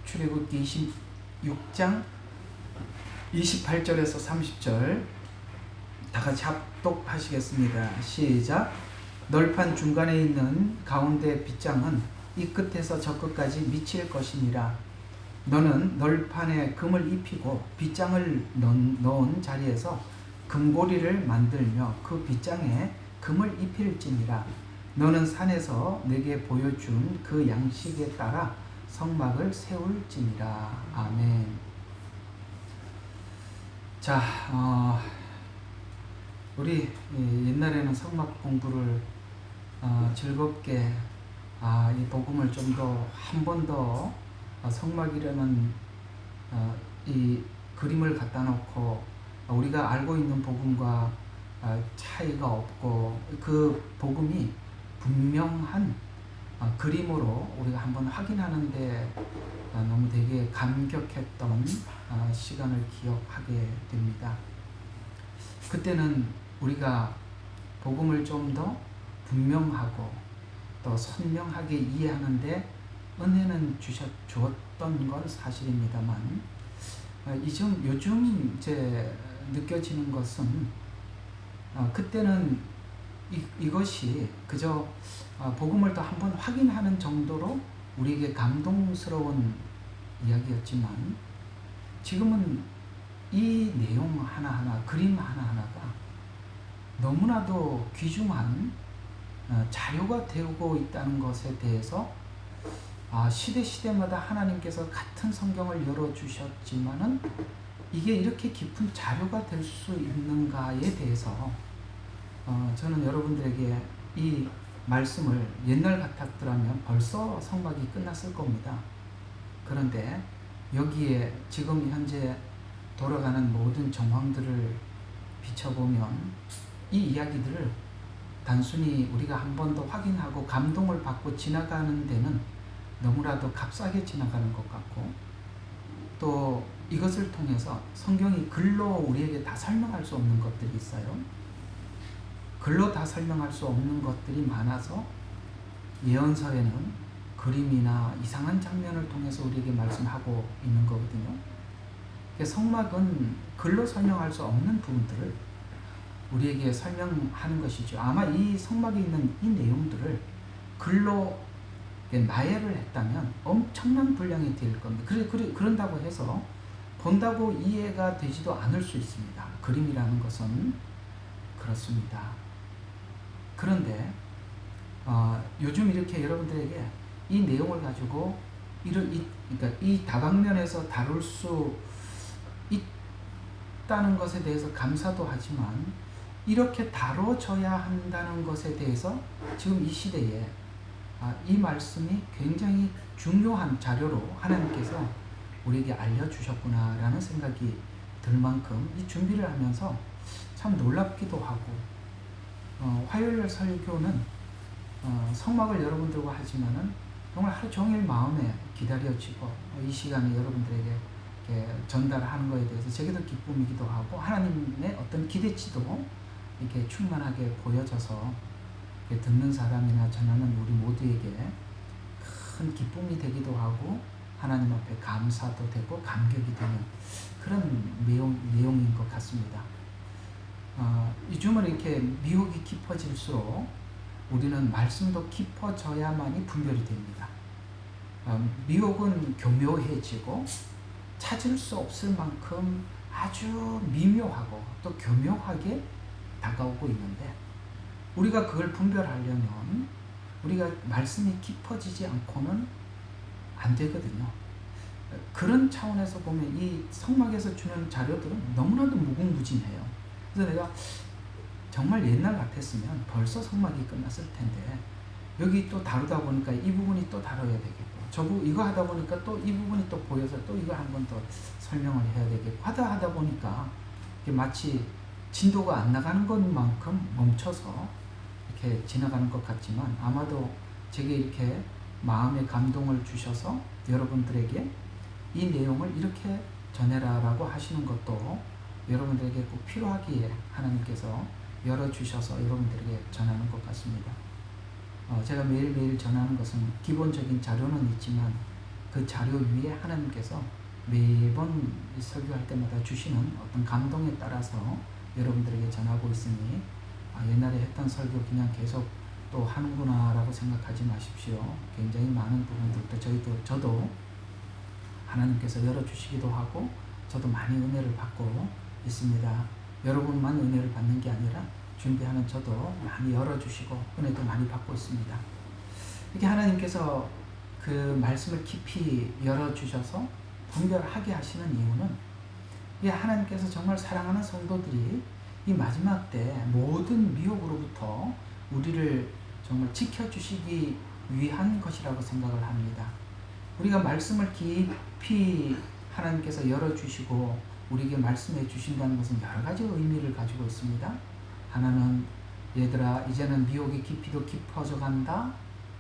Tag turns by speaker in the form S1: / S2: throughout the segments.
S1: 출애굽기 26장 28절에서 30절 다 같이 합독하시겠습니다. 시작. 널판 중간에 있는 가운데 빗장은 이 끝에서 저 끝까지 미칠 것이니라. 너는 널판에 금을 입히고 빗장을 넣은 자리에서 금고리를 만들며 그 빗장에 금을 입힐지니라. 너는 산에서 내게 보여준 그 양식에 따라 성막을 세울지니라. 아멘. 자, 우리 옛날에는 성막 공부를 즐겁게 이 복음을 좀 더 한 번 더 성막이라는 이 그림을 갖다 놓고 우리가 알고 있는 복음과 차이가 없고 그 복음이 분명한 그림으로 우리가 한번 확인하는데 너무 되게 감격했던 시간을 기억하게 됩니다. 그때는 우리가 복음을 좀 더 분명하고 또 선명하게 이해하는데 은혜는 주었던 건 사실입니다만 요즘 이제 느껴지는 것은 그때는 이것이 그저 복음을 더 한번 확인하는 정도로 우리에게 감동스러운 이야기였지만 지금은 이 내용 하나하나, 그림 하나하나가 너무나도 귀중한 자료가 되고 있다는 것에 대해서 시대마다 하나님께서 같은 성경을 열어주셨지만은 이게 이렇게 깊은 자료가 될 수 있는가에 대해서 저는 여러분들에게 이 말씀을 옛날 같았더라면 벌써 성막이 끝났을 겁니다. 그런데 여기에 지금 현재 돌아가는 모든 정황들을 비춰보면 이 이야기들을 단순히 우리가 한 번 더 확인하고 감동을 받고 지나가는 데는 너무나도 값싸게 지나가는 것 같고 또 이것을 통해서 성경이 글로 우리에게 다 설명할 수 없는 것들이 있어요. 글로 다 설명할 수 없는 것들이 많아서 예언서에는 그림이나 이상한 장면을 통해서 우리에게 말씀하고 있는 거거든요. 성막은 글로 설명할 수 없는 부분들을 우리에게 설명하는 것이죠. 아마 이 성막에 있는 이 내용들을 글로 나열을 했다면 엄청난 분량이 될 겁니다. 그런다고 해서 본다고 이해가 되지도 않을 수 있습니다. 그림이라는 것은 그렇습니다. 그런데 요즘 이렇게 여러분들에게 이 내용을 가지고 그러니까 이 다방면에서 다룰 수 있다는 것에 대해서 감사도 하지만 이렇게 다뤄져야 한다는 것에 대해서 지금 이 시대에 이 말씀이 굉장히 중요한 자료로 하나님께서 우리에게 알려주셨구나라는 생각이 들 만큼 이 준비를 하면서 참 놀랍기도 하고 화요일 설교는 성막을 여러분들과 하지만은 정말 하루 종일 마음에 기다려지고 이 시간에 여러분들에게 전달하는 것에 대해서 제게도 기쁨이기도 하고 하나님의 어떤 기대치도 이렇게 충만하게 보여져서 듣는 사람이나 전하는 우리 모두에게 큰 기쁨이 되기도 하고 하나님 앞에 감사도 되고 감격이 되는 그런 내용인 것 같습니다. 요즘은 이렇게 미혹이 깊어질수록 우리는 말씀도 깊어져야만이 분별이 됩니다. 미혹은 교묘해지고 찾을 수 없을 만큼 아주 미묘하고 또 교묘하게 다가오고 있는데 우리가 그걸 분별하려면 우리가 말씀이 깊어지지 않고는 안 되거든요. 그런 차원에서 보면 이 성막에서 주는 자료들은 너무나도 무궁무진해요. 그래서 내가 정말 옛날 같았으면 벌써 성막이 끝났을 텐데 여기 또 다루다 보니까 이 부분이 또 다뤄야 되겠고 이거 하다 보니까 또 이 부분이 또 보여서 또 이거 한 번 더 설명을 해야 되겠고 하다 보니까 이게 마치 진도가 안 나가는 것만큼 멈춰서 이렇게 지나가는 것 같지만 아마도 제게 이렇게 마음의 감동을 주셔서 여러분들에게 이 내용을 이렇게 전해라라고 하시는 것도 여러분들에게 꼭 필요하기에 하나님께서 열어주셔서 여러분들에게 전하는 것 같습니다. 제가 매일매일 전하는 것은 기본적인 자료는 있지만 그 자료 위에 하나님께서 매번 설교할 때마다 주시는 어떤 감동에 따라서 여러분들에게 전하고 있으니 옛날에 했던 설교 그냥 계속 또 하는구나 라고 생각하지 마십시오. 굉장히 많은 부분들도 저도 하나님께서 열어주시기도 하고 저도 많이 은혜를 받고 있습니다. 여러분만 은혜를 받는 게 아니라 준비하는 저도 많이 열어주시고 은혜도 많이 받고 있습니다. 이렇게 하나님께서 그 말씀을 깊이 열어주셔서 분별하게 하시는 이유는 하나님께서 정말 사랑하는 성도들이 이 마지막 때 모든 미혹으로부터 우리를 정말 지켜주시기 위한 것이라고 생각을 합니다. 우리가 말씀을 깊이 하나님께서 열어주시고 우리에게 말씀해 주신다는 것은 여러 가지 의미를 가지고 있습니다. 하나는 얘들아 이제는 미혹의 깊이도 깊어져 간다.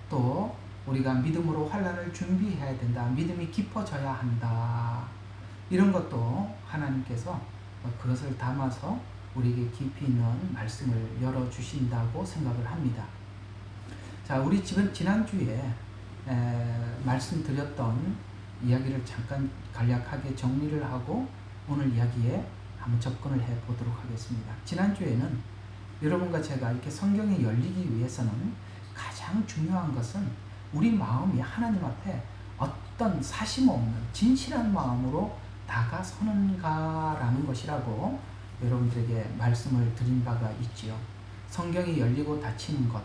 S1: 또 우리가 믿음으로 환난을 준비해야 된다. 믿음이 깊어져야 한다. 이런 것도 하나님께서 그것을 담아서 우리에게 깊이 있는 말씀을 열어주신다고 생각을 합니다. 자, 우리 지난주에 말씀드렸던 이야기를 잠깐 간략하게 정리를 하고 오늘 이야기에 한번 접근을 해 보도록 하겠습니다. 지난주에는 여러분과 제가 이렇게 성경이 열리기 위해서는 가장 중요한 것은 우리 마음이 하나님 앞에 어떤 사심 없는 진실한 마음으로 다가서는가라는 것이라고 여러분들에게 말씀을 드린 바가 있지요. 성경이 열리고 닫히는 것,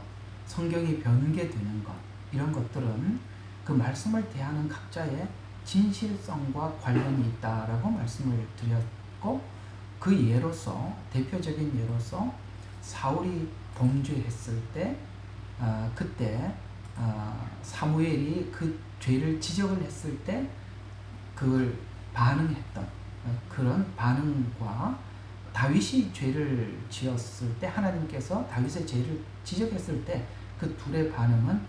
S1: 성경이 변개되는 것, 이런 것들은 그 말씀을 대하는 각자의 진실성과 관련이 있다라고 말씀을 드렸고, 그 예로서 대표적인 예로서 사울이 범죄했을 때 그때 사무엘이 그 죄를 지적을 했을 때 그걸 반응했던 그런 반응과 다윗이 죄를 지었을 때 하나님께서 다윗의 죄를 지적했을 때 그 둘의 반응은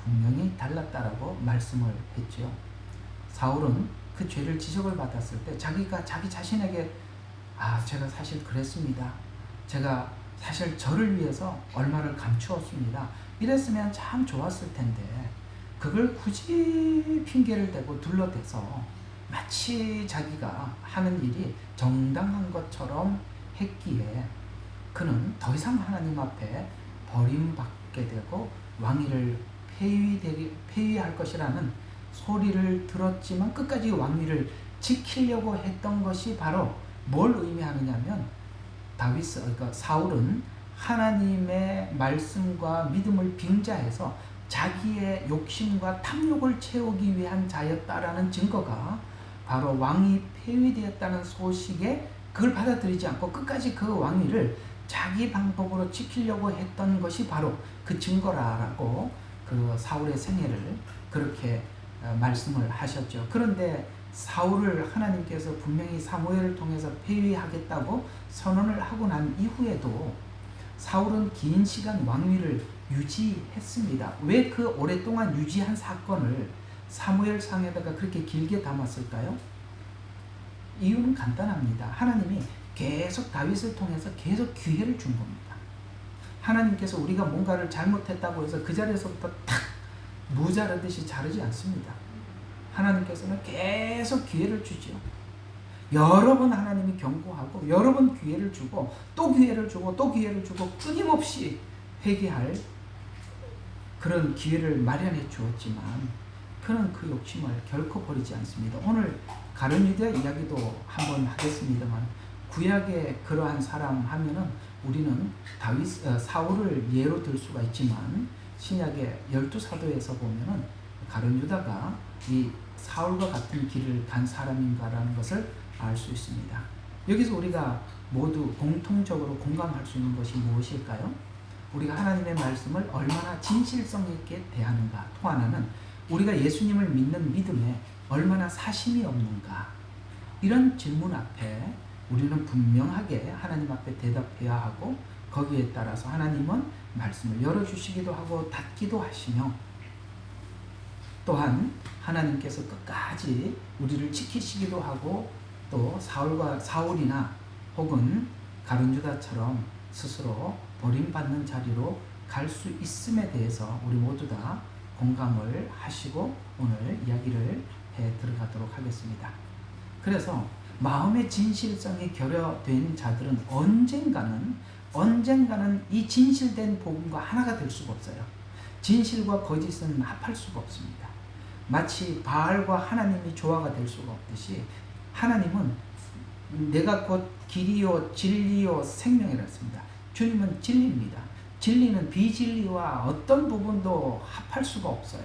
S1: 분명히 달랐다라고 말씀을 했죠. 사울은 그 죄를 지적을 받았을 때 자기가 자기 자신에게 제가 사실 그랬습니다. 제가 사실 저를 위해서 얼마를 감추었습니다. 이랬으면 참 좋았을 텐데 그걸 굳이 핑계를 대고 둘러대서 마치 자기가 하는 일이 정당한 것처럼 했기에 그는 더 이상 하나님 앞에 버림받게 되고 왕위를 폐위할 것이라는 소리를 들었지만 끝까지 왕위를 지키려고 했던 것이 바로 뭘 의미하느냐면 그러니까 사울은 하나님의 말씀과 믿음을 빙자해서 자기의 욕심과 탐욕을 채우기 위한 자였다라는 증거가 바로 왕이 폐위되었다는 소식에 그걸 받아들이지 않고 끝까지 그 왕위를 자기 방법으로 지키려고 했던 것이 바로 그 증거라고 그 사울의 생애를 그렇게 말씀을 하셨죠. 그런데 사울을 하나님께서 분명히 사무엘을 통해서 폐위하겠다고 선언을 하고 난 이후에도 사울은 긴 시간 왕위를 유지했습니다. 왜 그 오랫동안 유지한 사건을 사무엘상에다가 그렇게 길게 담았을까요? 이유는 간단합니다. 하나님이 계속 다윗을 통해서 계속 기회를 준 겁니다. 하나님께서 우리가 뭔가를 잘못했다고 해서 그 자리에서부터 탁 무자르듯이 자르지 않습니다. 하나님께서는 계속 기회를 주죠. 여러 번 하나님이 경고하고 여러 번 기회를 주고 또 기회를 주고 또 기회를 주고 끊임없이 회개할 그런 기회를 마련해 주었지만 그는 그 욕심을 결코 버리지 않습니다. 오늘 가룟 유다 이야기도 한번 하겠습니다만 구약의 그러한 사람 하면은 우리는 사울을 예로 들 수가 있지만 신약의 12사도에서 보면은 가룟 유다가 이 사울과 같은 길을 간 사람인가라는 것을 알 수 있습니다. 여기서 우리가 모두 공통적으로 공감할 수 있는 것이 무엇일까요? 우리가 하나님의 말씀을 얼마나 진실성 있게 대하는가. 또 하나는 우리가 예수님을 믿는 믿음에 얼마나 사심이 없는가. 이런 질문 앞에 우리는 분명하게 하나님 앞에 대답해야 하고 거기에 따라서 하나님은 말씀을 열어주시기도 하고 닫기도 하시며 또한 하나님께서 끝까지 우리를 지키시기도 하고 또 사울이나 혹은 가룟 유다처럼 스스로 버림받는 자리로 갈 수 있음에 대해서 우리 모두 다 공감을 하시고 오늘 이야기를 들어가도록 하겠습니다. 그래서 마음의 진실성이 결여된 자들은 언젠가는 이 진실된 복음과 하나가 될 수가 없어요. 진실과 거짓은 합할 수가 없습니다. 마치 바알과 하나님이 조화가 될 수가 없듯이 하나님은 내가 곧 길이요 진리요 생명이라 했습니다. 주님은 진리입니다. 진리는 비진리와 어떤 부분도 합할 수가 없어요.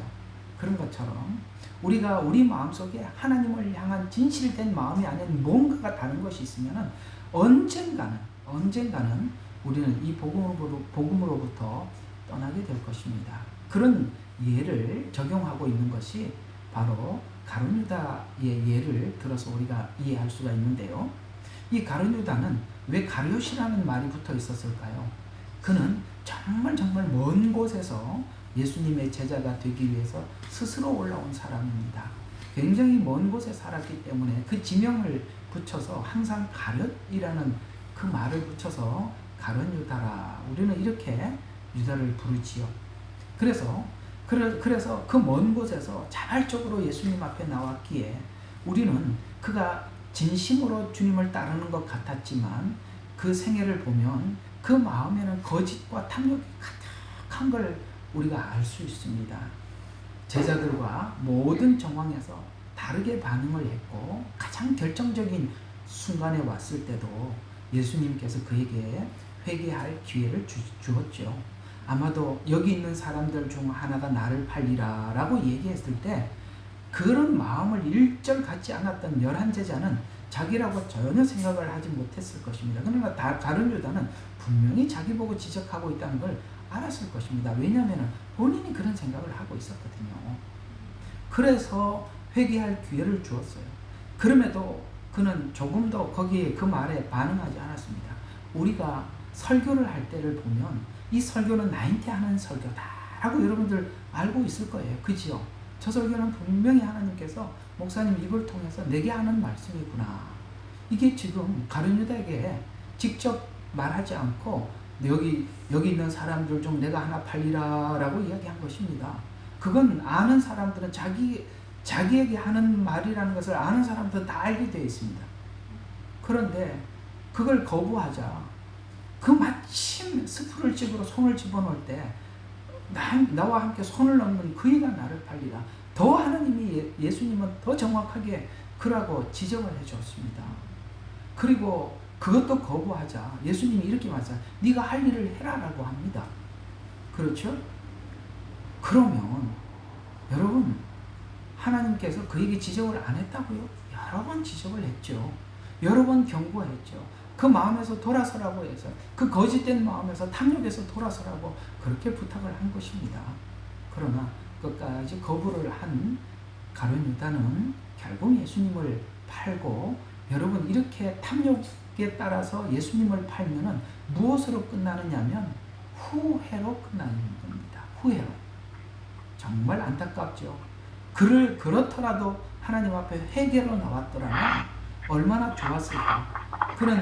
S1: 그런 것처럼 우리가 우리 마음속에 하나님을 향한 진실된 마음이 아닌 뭔가가 다른 것이 있으면 언젠가는 우리는 이 복음으로부터 떠나게 될 것입니다. 그런 예를 적용하고 있는 것이 바로 가룟 유다의 예를 들어서 우리가 이해할 수가 있는데요. 이 가룟 유다는 왜 가룟이라는 말이 붙어 있었을까요? 그는 정말 먼 곳에서 예수님의 제자가 되기 위해서 스스로 올라온 사람입니다. 굉장히 먼 곳에 살았기 때문에 그 지명을 붙여서 항상 가룟이라는 그 말을 붙여서 가룟 유다라, 우리는 이렇게 유다를 부르지요. 그래서 그 먼 곳에서 자발적으로 예수님 앞에 나왔기에 우리는 그가 진심으로 주님을 따르는 것 같았지만 그 생애를 보면 그 마음에는 거짓과 탐욕이 가득한 걸 우리가 알 수 있습니다. 제자들과 모든 정황에서 다르게 반응을 했고 가장 결정적인 순간에 왔을 때도 예수님께서 그에게 회개할 기회를 주었죠. 아마도 여기 있는 사람들 중 하나가 나를 팔리라 라고 얘기했을 때 그런 마음을 일절 갖지 않았던 11제자는 자기라고 전혀 생각을 하지 못했을 것입니다. 그러나 가룟 유다는 분명히 자기 보고 지적하고 있다는 걸 알았을 것입니다. 왜냐하면 본인이 그런 생각을 하고 있었거든요. 그래서 회개할 기회를 주었어요. 그럼에도 그는 조금도 거기에 그 말에 반응하지 않았습니다. 우리가 설교를 할 때를 보면 이 설교는 나한테 하는 설교다라고 여러분들 알고 있을 거예요. 그지요? 저 설교는 분명히 하나님께서 목사님 입을 통해서 내게 하는 말씀이구나. 이게 지금 가룟 유다에게 직접 말하지 않고 여기 있는 사람들 중 내가 하나 팔리라 라고 이야기한 것입니다. 그건 아는 사람들은 자기에게 하는 말이라는 것을 아는 사람들은 다 알게 되어 있습니다. 그런데 그걸 거부하자 그 마침 스프를집으로 손을 집어넣을 때 나와 함께 손을 넣는 그이가 나를 팔리라. 더 하나님이 예수님은 더 정확하게 그라고 지적을 해주었습니다. 그리고 그것도 거부하자 예수님이 이렇게 말하자 네가 할 일을 해라 라고 합니다. 그렇죠? 그러면 여러분 하나님께서 그에게 지적을 안 했다고요? 여러 번 지적을 했죠. 여러 번 경고했죠. 그 마음에서 돌아서라고 해서 그 거짓된 마음에서 탐욕에서 돌아서라고 그렇게 부탁을 한 것입니다. 그러나 끝까지 거부를 한 가룟 유다는 결국 예수님을 팔고 여러분 이렇게 탐욕에 따라서 예수님을 팔면은 무엇으로 끝나느냐면 후회로 끝나는 겁니다. 후회로. 정말 안타깝죠. 그렇더라도 하나님 앞에 회개로 나왔더라면 얼마나 좋았을까. 그는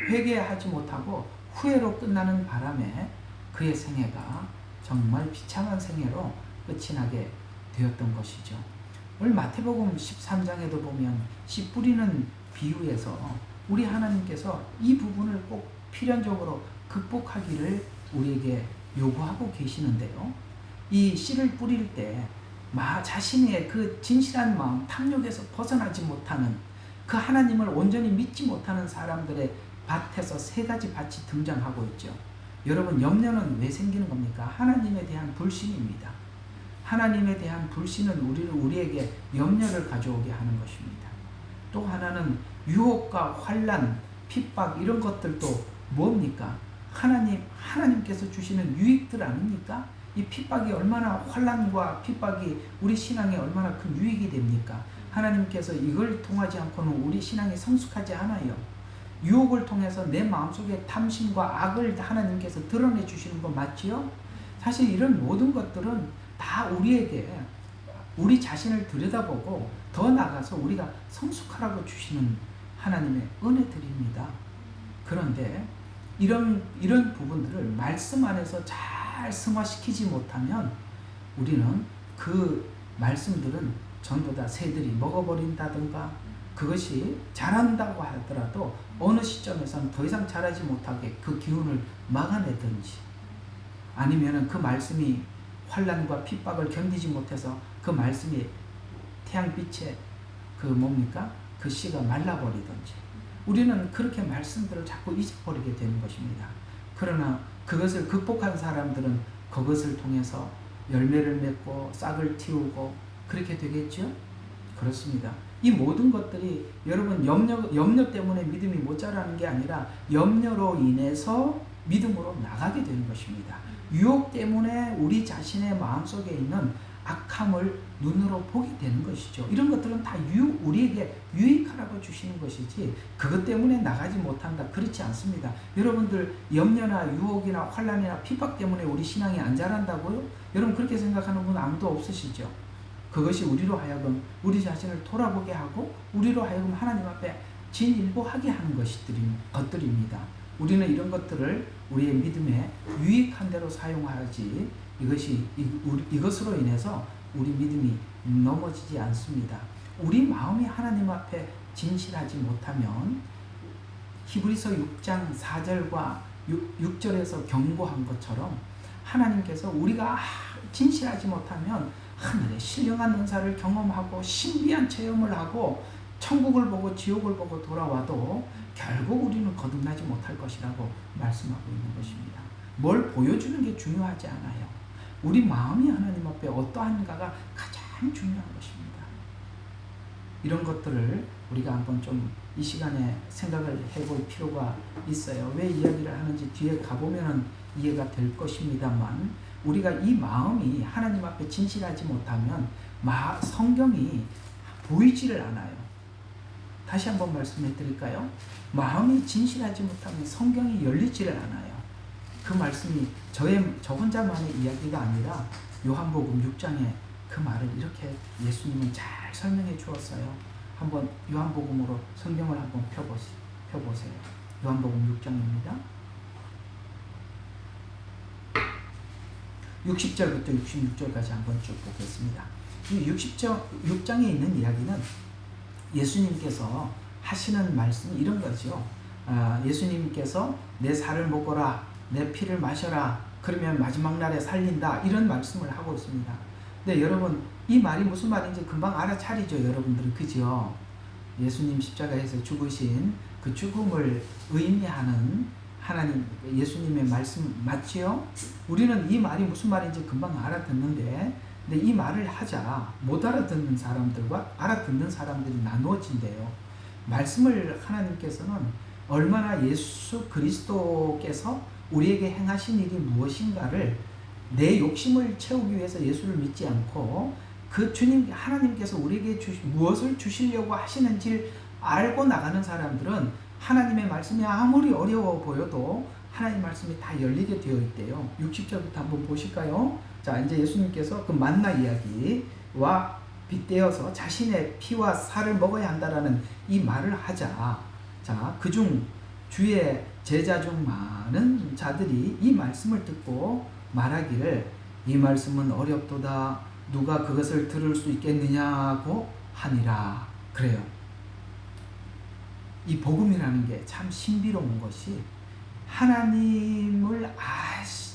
S1: 회개하지 못하고 후회로 끝나는 바람에 그의 생애가 정말 비참한 생애로 끝이 나게 되었던 것이죠. 오늘 마태복음 13장에도 보면 씨 뿌리는 비유에서 우리 하나님께서 이 부분을 꼭 필연적으로 극복하기를 우리에게 요구하고 계시는데요. 이 씨를 뿌릴 때 자신의 그 진실한 마음, 탐욕에서 벗어나지 못하는 그 하나님을 온전히 믿지 못하는 사람들의 밭에서 세 가지 밭이 등장하고 있죠. 여러분 염려는 왜 생기는 겁니까? 하나님에 대한 불신입니다. 하나님에 대한 불신은 우리에게 염려를 가져오게 하는 것입니다. 또 하나는 유혹과 환난, 핍박 이런 것들도 뭡니까? 하나님께서 주시는 유익들 아닙니까? 이 핍박이 얼마나 환난과 핍박이 우리 신앙에 얼마나 큰 유익이 됩니까? 하나님께서 이걸 통하지 않고는 우리 신앙이 성숙하지 않아요. 유혹을 통해서 내 마음속에 탐심과 악을 하나님께서 드러내 주시는 거 맞지요? 사실 이런 모든 것들은 다 우리에게 우리 자신을 들여다보고 더 나아가서 우리가 성숙하라고 주시는 하나님의 은혜들입니다. 그런데 이런 부분들을 말씀 안에서 잘 승화시키지 못하면 우리는 그 말씀들은 전부 다 새들이 먹어버린다든가, 그것이 자란다고 하더라도 어느 시점에서는 더 이상 자라지 못하게 그 기운을 막아내든지, 아니면은 그 말씀이 환난과 핍박을 견디지 못해서 그 말씀이 태양빛에 그 씨가 말라버리든지, 우리는 그렇게 말씀들을 자꾸 잊어버리게 되는 것입니다. 그러나 그것을 극복한 사람들은 그것을 통해서 열매를 맺고 싹을 틔우고 그렇게 되겠죠? 그렇습니다. 이 모든 것들이 여러분 염려 때문에 믿음이 못 자라는 게 아니라 염려로 인해서 믿음으로 나가게 되는 것입니다. 유혹 때문에 우리 자신의 마음속에 있는 악함을 눈으로 보게 되는 것이죠. 이런 것들은 다 우리에게 유익하라고 주시는 것이지 그것 때문에 나가지 못한다, 그렇지 않습니다. 여러분들 염려나 유혹이나 환난이나 핍박 때문에 우리 신앙이 안 자란다고요? 여러분 그렇게 생각하는 분 아무도 없으시죠? 그것이 우리로 하여금 우리 자신을 돌아보게 하고 우리로 하여금 하나님 앞에 진일보하게 하는 것들입니다. 우리는 이런 것들을 우리의 믿음에 유익한 대로 사용하지 이것으로 인해서 우리 믿음이 넘어지지 않습니다. 우리 마음이 하나님 앞에 진실하지 못하면 히브리서 6장 4절과 6절에서 경고한 것처럼 하나님께서 우리가 진실하지 못하면 하늘의 신령한 은사를 경험하고 신비한 체험을 하고 천국을 보고 지옥을 보고 돌아와도 결국 우리는 거듭나지 못할 것이라고 말씀하고 있는 것입니다. 뭘 보여주는 게 중요하지 않아요. 우리 마음이 하나님 앞에 어떠한가가 가장 중요한 것입니다. 이런 것들을 우리가 한번 좀 이 시간에 생각을 해볼 필요가 있어요. 왜 이야기를 하는지 뒤에 가보면 이해가 될 것입니다만, 우리가 이 마음이 하나님 앞에 진실하지 못하면 성경이 보이지를 않아요. 다시 한번 말씀해 드릴까요? 마음이 진실하지 못하면 성경이 열리지를 않아요. 그 말씀이 저 혼자만의 이야기가 아니라 요한복음 6장에 그 말을 이렇게 예수님은 잘 설명해 주었어요. 한번 요한복음으로 성경을 한번 펴보세요. 요한복음 6장입니다. 60절부터 66절까지 한번 쭉 보겠습니다. 이 6장에 있는 이야기는 예수님께서 하시는 말씀이 이런 거죠. 예수님께서 내 살을 먹어라, 내 피를 마셔라, 그러면 마지막 날에 살린다, 이런 말씀을 하고 있습니다. 근데 여러분 이 말이 무슨 말인지 금방 알아차리죠, 여러분들은. 그죠? 예수님 십자가에서 죽으신 그 죽음을 의미하는 예수님의 말씀 맞지요? 우리는 이 말이 무슨 말인지 금방 알아듣는데, 근데 이 말을 하자 못 알아듣는 사람들과 알아듣는 사람들이 나누어진대요. 말씀을 하나님께서는 얼마나 예수 그리스도께서 우리에게 행하신 일이 무엇인가를, 내 욕심을 채우기 위해서 예수를 믿지 않고 그 주님 하나님께서 우리에게 무엇을 주시려고 하시는지를 알고 나가는 사람들은 하나님의 말씀이 아무리 어려워 보여도 하나님 말씀이 다 열리게 되어 있대요. 60절부터 한번 보실까요? 자, 이제 예수님께서 그 만나 이야기와 빗대어서 자신의 피와 살을 먹어야 한다라는 이 말을 하자. 자, 그중 주의 제자 중 많은 자들이 이 말씀을 듣고 말하기를, 이 말씀은 어렵도다, 누가 그것을 들을 수 있겠느냐고 하니라. 그래요. 이 복음이라는 게 참 신비로운 것이, 하나님을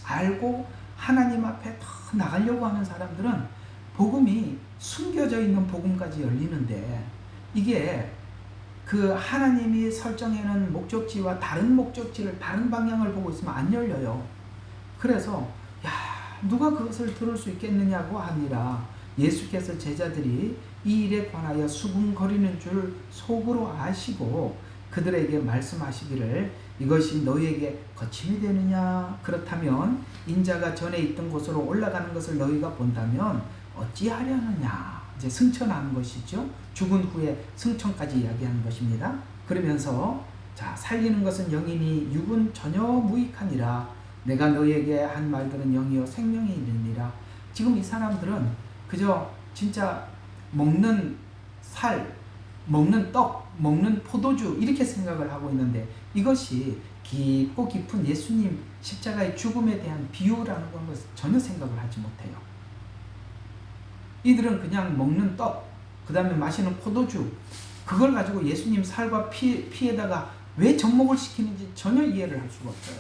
S1: 알고 하나님 앞에 더 나가려고 하는 사람들은 복음이 숨겨져 있는 복음까지 열리는데, 이게 그 하나님이 설정해놓은 목적지와 다른 목적지를, 다른 방향을 보고 있으면 안 열려요. 그래서 누가 그것을 들을 수 있겠느냐고 하니라. 예수께서 제자들이 이 일에 관하여 수군거리는 줄 속으로 아시고 그들에게 말씀하시기를, 이것이 너희에게 거침이 되느냐? 그렇다면 인자가 전에 있던 곳으로 올라가는 것을 너희가 본다면 어찌하려느냐? 이제 승천하는 것이죠. 죽은 후에 승천까지 이야기하는 것입니다. 그러면서 자, 살리는 것은 영이니 육은 전혀 무익하니라. 내가 너희에게 한 말들은 영이요 생명이 있느니라. 지금 이 사람들은 그저 진짜 먹는 살, 먹는 떡, 먹는 포도주 이렇게 생각을 하고 있는데, 이것이 깊고 깊은 예수님 십자가의 죽음에 대한 비유라는 것은 전혀 생각을 하지 못해요. 이들은 그냥 먹는 떡, 그 다음에 마시는 포도주, 그걸 가지고 예수님 살과 피에다가 왜 접목을 시키는지 전혀 이해를 할 수가 없어요.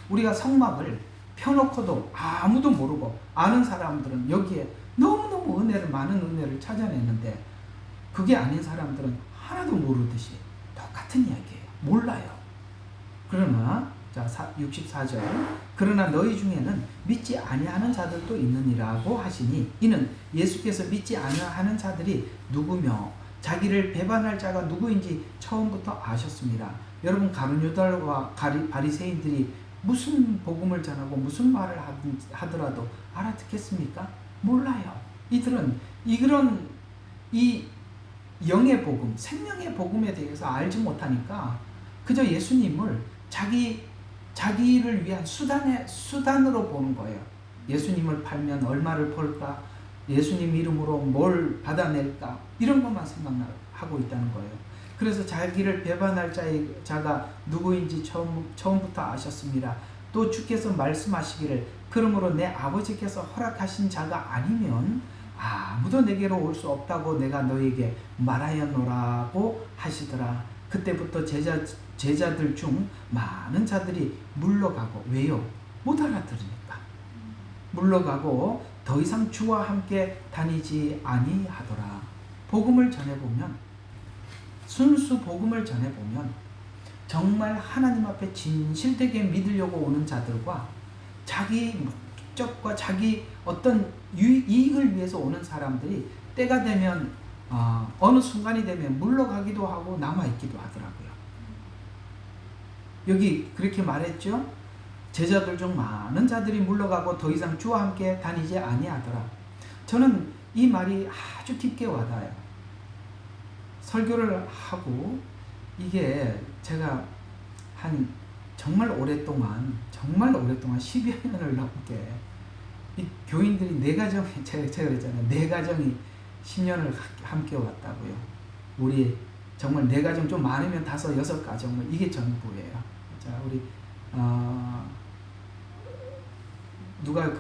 S1: 우리가 성막을 펴놓고도 아무도 모르고, 아는 사람들은 여기에 너무너무 많은 은혜를 찾아내는데, 그게 아닌 사람들은 하나도 모르듯이 똑같은 이야기예요. 몰라요. 그러나 자 64절, 그러나 너희 중에는 믿지 아니하는 자들도 있느니라고 하시니, 이는 예수께서 믿지 아니하는 자들이 누구며 자기를 배반할 자가 누구인지 처음부터 아셨습니다. 여러분, 가룟유다와 바리새인들이 무슨 복음을 전하고 무슨 말을 하더라도 알아듣겠습니까? 몰라요. 이들은 이 영의 복음, 생명의 복음에 대해서 알지 못하니까 그저 예수님을 자기를 위한 수단으로 보는 거예요. 예수님을 팔면 얼마를 벌까? 예수님 이름으로 뭘 받아낼까? 이런 것만 생각하고 있다는 거예요. 그래서 자기를 배반할 자가 누구인지 처음부터 아셨습니다. 또 주께서 말씀하시기를, 그러므로 내 아버지께서 허락하신 자가 아니면 아무도 내게로 올 수 없다고 내가 너에게 말하였노라고 하시더라. 그때부터 제자들 중 많은 자들이 물러가고, 왜요? 못 알아들으니까. 물러가고 더 이상 주와 함께 다니지 아니하더라. 복음을 전해보면, 순수 복음을 전해보면 정말 하나님 앞에 진실되게 믿으려고 오는 자들과 자기 목적과 자기 어떤 이익을 위해서 오는 사람들이 때가 되면 어느 순간이 되면 물러가기도 하고 남아있기도 하더라고요. 여기 그렇게 말했죠. 제자들 중 많은 자들이 물러가고 더 이상 주와 함께 다니지 아니하더라. 저는 이 말이 아주 깊게 와닿아요. 설교를 하고, 이게 제가 정말 오랫동안 10여 년을 넘게 이 교인들이 내 가정이, 제가 그랬잖아요. 내 가정이 10년을 함께 왔다고요. 우리 정말 내 가정 좀 많으면 5, 6가정을, 이게 전부예요. 자, 우리 누가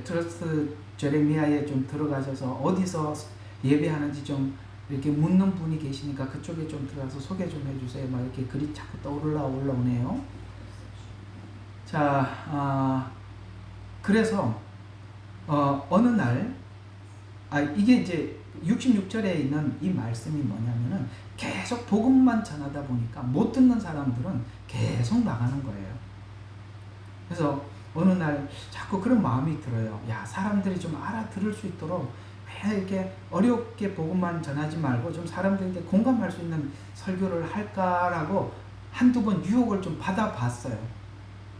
S1: 트러스트 제레미야에 좀 들어가셔서 어디서 예배하는지 좀 이렇게 묻는 분이 계시니까 그쪽에 좀 들어가서 소개 좀 해주세요. 막 이렇게 글이 자꾸 올라오네요. 자, 그래서 어느 날, 이게 이제 66절에 있는 이 말씀이 뭐냐면은, 계속 복음만 전하다 보니까 못 듣는 사람들은 계속 나가는 거예요. 그래서 어느 날 자꾸 그런 마음이 들어요. 야, 사람들이 좀 알아들을 수 있도록 왜 이렇게 어렵게 복음만 전하지 말고 좀 사람들에게 공감할 수 있는 설교를 할까라고 한두 번 유혹을 좀 받아봤어요.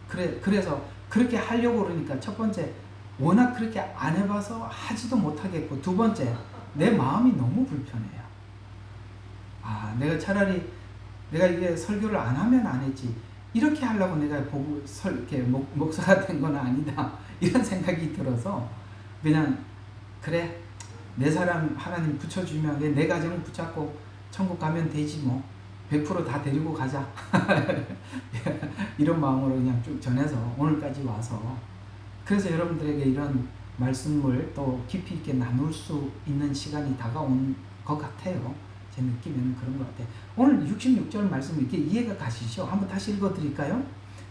S1: 그래서 그렇게 하려고 그러니까, 첫 번째, 워낙 그렇게 안 해봐서 하지도 못하겠고, 두 번째, 내 마음이 너무 불편해요. 내가 차라리 내가 이게 설교를 안 하면 안 했지, 이렇게 하려고 내가 이렇게 목사가 된 건 아니다, 이런 생각이 들어서 그냥, 그래, 내 사람 하나님 붙여주면 내 가정을 붙잡고 천국 가면 되지 뭐, 100% 다 데리고 가자. 이런 마음으로 그냥 쭉 전해서 오늘까지 와서, 그래서 여러분들에게 이런 말씀을 또 깊이 있게 나눌 수 있는 시간이 다가온 것 같아요. 제 느낌에는 그런 것 같아요. 오늘 66절 말씀 이렇게 이해가 가시죠? 한번 다시 읽어드릴까요?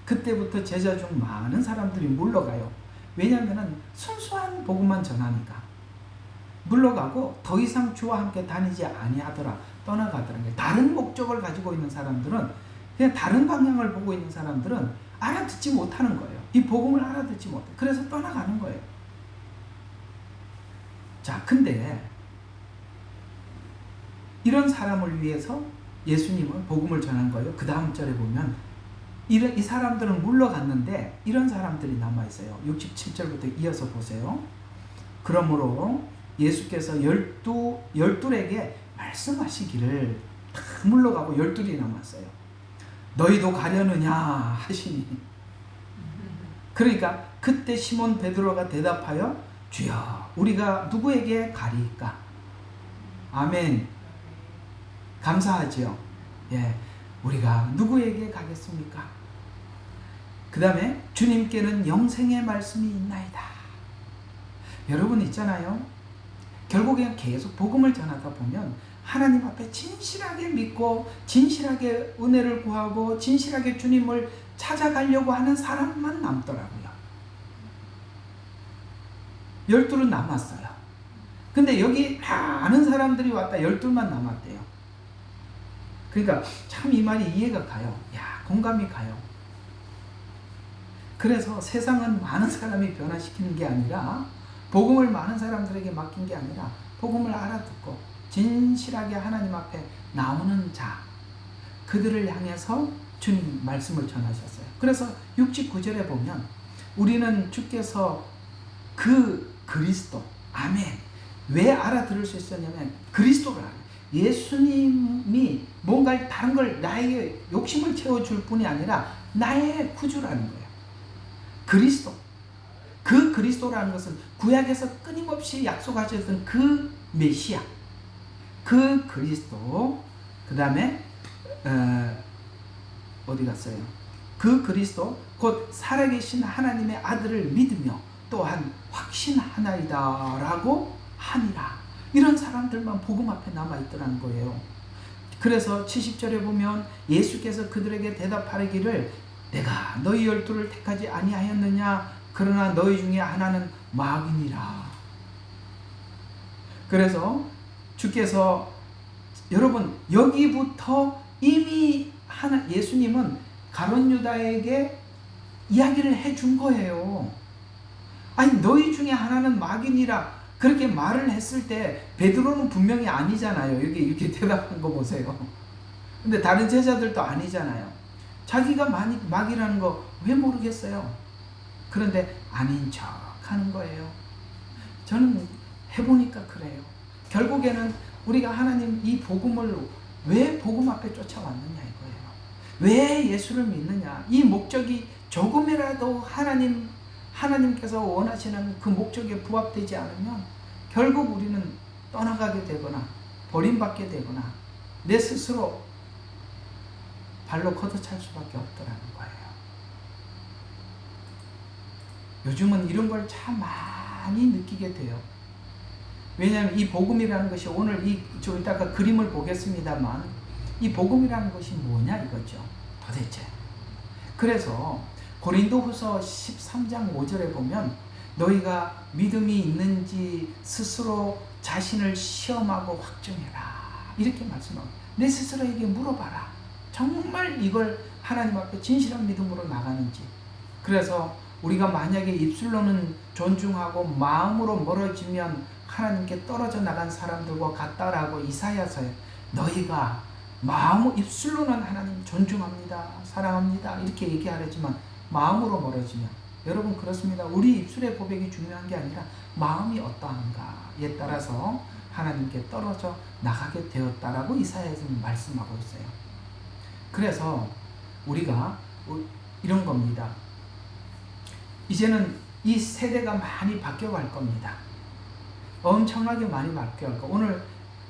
S1: 그때부터 제자 중 많은 사람들이 물러가요. 왜냐하면 순수한 복음만 전하니까. 물러가고 더 이상 주와 함께 다니지 아니하더라. 떠나가더라. 다른 목적을 가지고 있는 사람들은, 그냥 다른 방향을 보고 있는 사람들은 알아듣지 못하는 거예요. 이 복음을 알아듣지 못해. 그래서 떠나가는 거예요. 자, 근데 이런 사람을 위해서 예수님은 복음을 전한 거예요. 그 다음 절에 보면 이 사람들은 물러갔는데 이런 사람들이 남아있어요. 67절부터 이어서 보세요. 그러므로 예수께서 열둘에게 말씀하시기를, 다 물러가고 12이 남았어요. 너희도 가려느냐 하시니. 그러니까 그때 시몬 베드로가 대답하여, 주여, 우리가 누구에게 가리이까? 아멘. 감사하지요. 예, 우리가 누구에게 가겠습니까? 그 다음에 주님께는 영생의 말씀이 있나이다. 여러분 있잖아요. 결국엔 계속 복음을 전하다 보면 하나님 앞에 진실하게 믿고 진실하게 은혜를 구하고 진실하게 주님을 찾아가려고 하는 사람만 남더라고요. 12는 남았어요. 근데 여기 많은 사람들이 왔다 12만 남았대요. 그러니까 참 이 말이 이해가 가요. 야, 공감이 가요. 그래서 세상은 많은 사람이 변화시키는 게 아니라 복음을 많은 사람들에게 맡긴 게 아니라 복음을 알아듣고 진실하게 하나님 앞에 나오는 자, 그들을 향해서 주님 말씀을 전하셨어요. 그래서 69절에 보면 우리는 주께서 그 그리스도, 아멘. 왜 알아들을 수 있었냐면 그리스도를 알아요. 예수님이 뭔가 다른 걸 나에게 욕심을 채워줄 뿐이 아니라 나의 구주라는 거예요. 그리스도. 그 그리스도라는 것은 구약에서 끊임없이 약속하셨던 그 메시아, 그 그리스도, 그 다음에 어디 갔어요? 그 그리스도 곧 살아계신 하나님의 아들을 믿으며 또한 확신하나이다 라고 하니라. 이런 사람들만 복음 앞에 남아있더라는 거예요. 그래서 70절에 보면 예수께서 그들에게 대답하기를 내가 너희 12를 택하지 아니하였느냐? 그러나 너희 중에 하나는 마귀니라. 그래서 주께서 여러분 여기부터 이미 예수님은 가룟 유다에게 이야기를 해준 거예요. 아니 너희 중에 하나는 마귀니라 그렇게 말을 했을 때 베드로는 분명히 아니잖아요. 여기 이렇게 대답한 거 보세요. 근데 다른 제자들도 아니잖아요. 자기가 마귀라는 거 왜 모르겠어요? 그런데 아닌 척 하는 거예요. 저는 해보니까 그래요. 결국에는 우리가 하나님 이 복음을 왜 복음 앞에 쫓아왔느냐 이거예요. 왜 예수를 믿느냐. 이 목적이 조금이라도 하나님께서 원하시는 그 목적에 부합되지 않으면 결국 우리는 떠나가게 되거나 버림받게 되거나 내 스스로 발로 걷어찰 수밖에 없더라는 거예요. 요즘은 이런 걸 참 많이 느끼게 돼요. 왜냐하면 이 복음이라는 것이 오늘 좀 이따가 그림을 보겠습니다만 이 복음이라는 것이 뭐냐 이거죠. 도대체. 그래서 고린도후서 13장 5절에 보면 너희가 믿음이 있는지 스스로 자신을 시험하고 확증해라. 이렇게 말씀하고 내 스스로에게 물어봐라. 정말 이걸 하나님 앞에 진실한 믿음으로 나가는지. 그래서 우리가 만약에 입술로는 존중하고 마음으로 멀어지면 하나님께 떨어져 나간 사람들과 같다라고 이사야서에 너희가 입술로는 하나님 존중합니다. 사랑합니다. 이렇게 얘기하려지만 마음으로 멀어지면 여러분 그렇습니다. 우리 입술의 고백이 중요한 게 아니라 마음이 어떠한가에 따라서 하나님께 떨어져 나가게 되었다라고 이사야서는 말씀하고 있어요. 그래서 우리가 이런 겁니다. 이제는 이 세대가 많이 바뀌어갈 겁니다. 엄청나게 많이 바뀌어갈 거. 오늘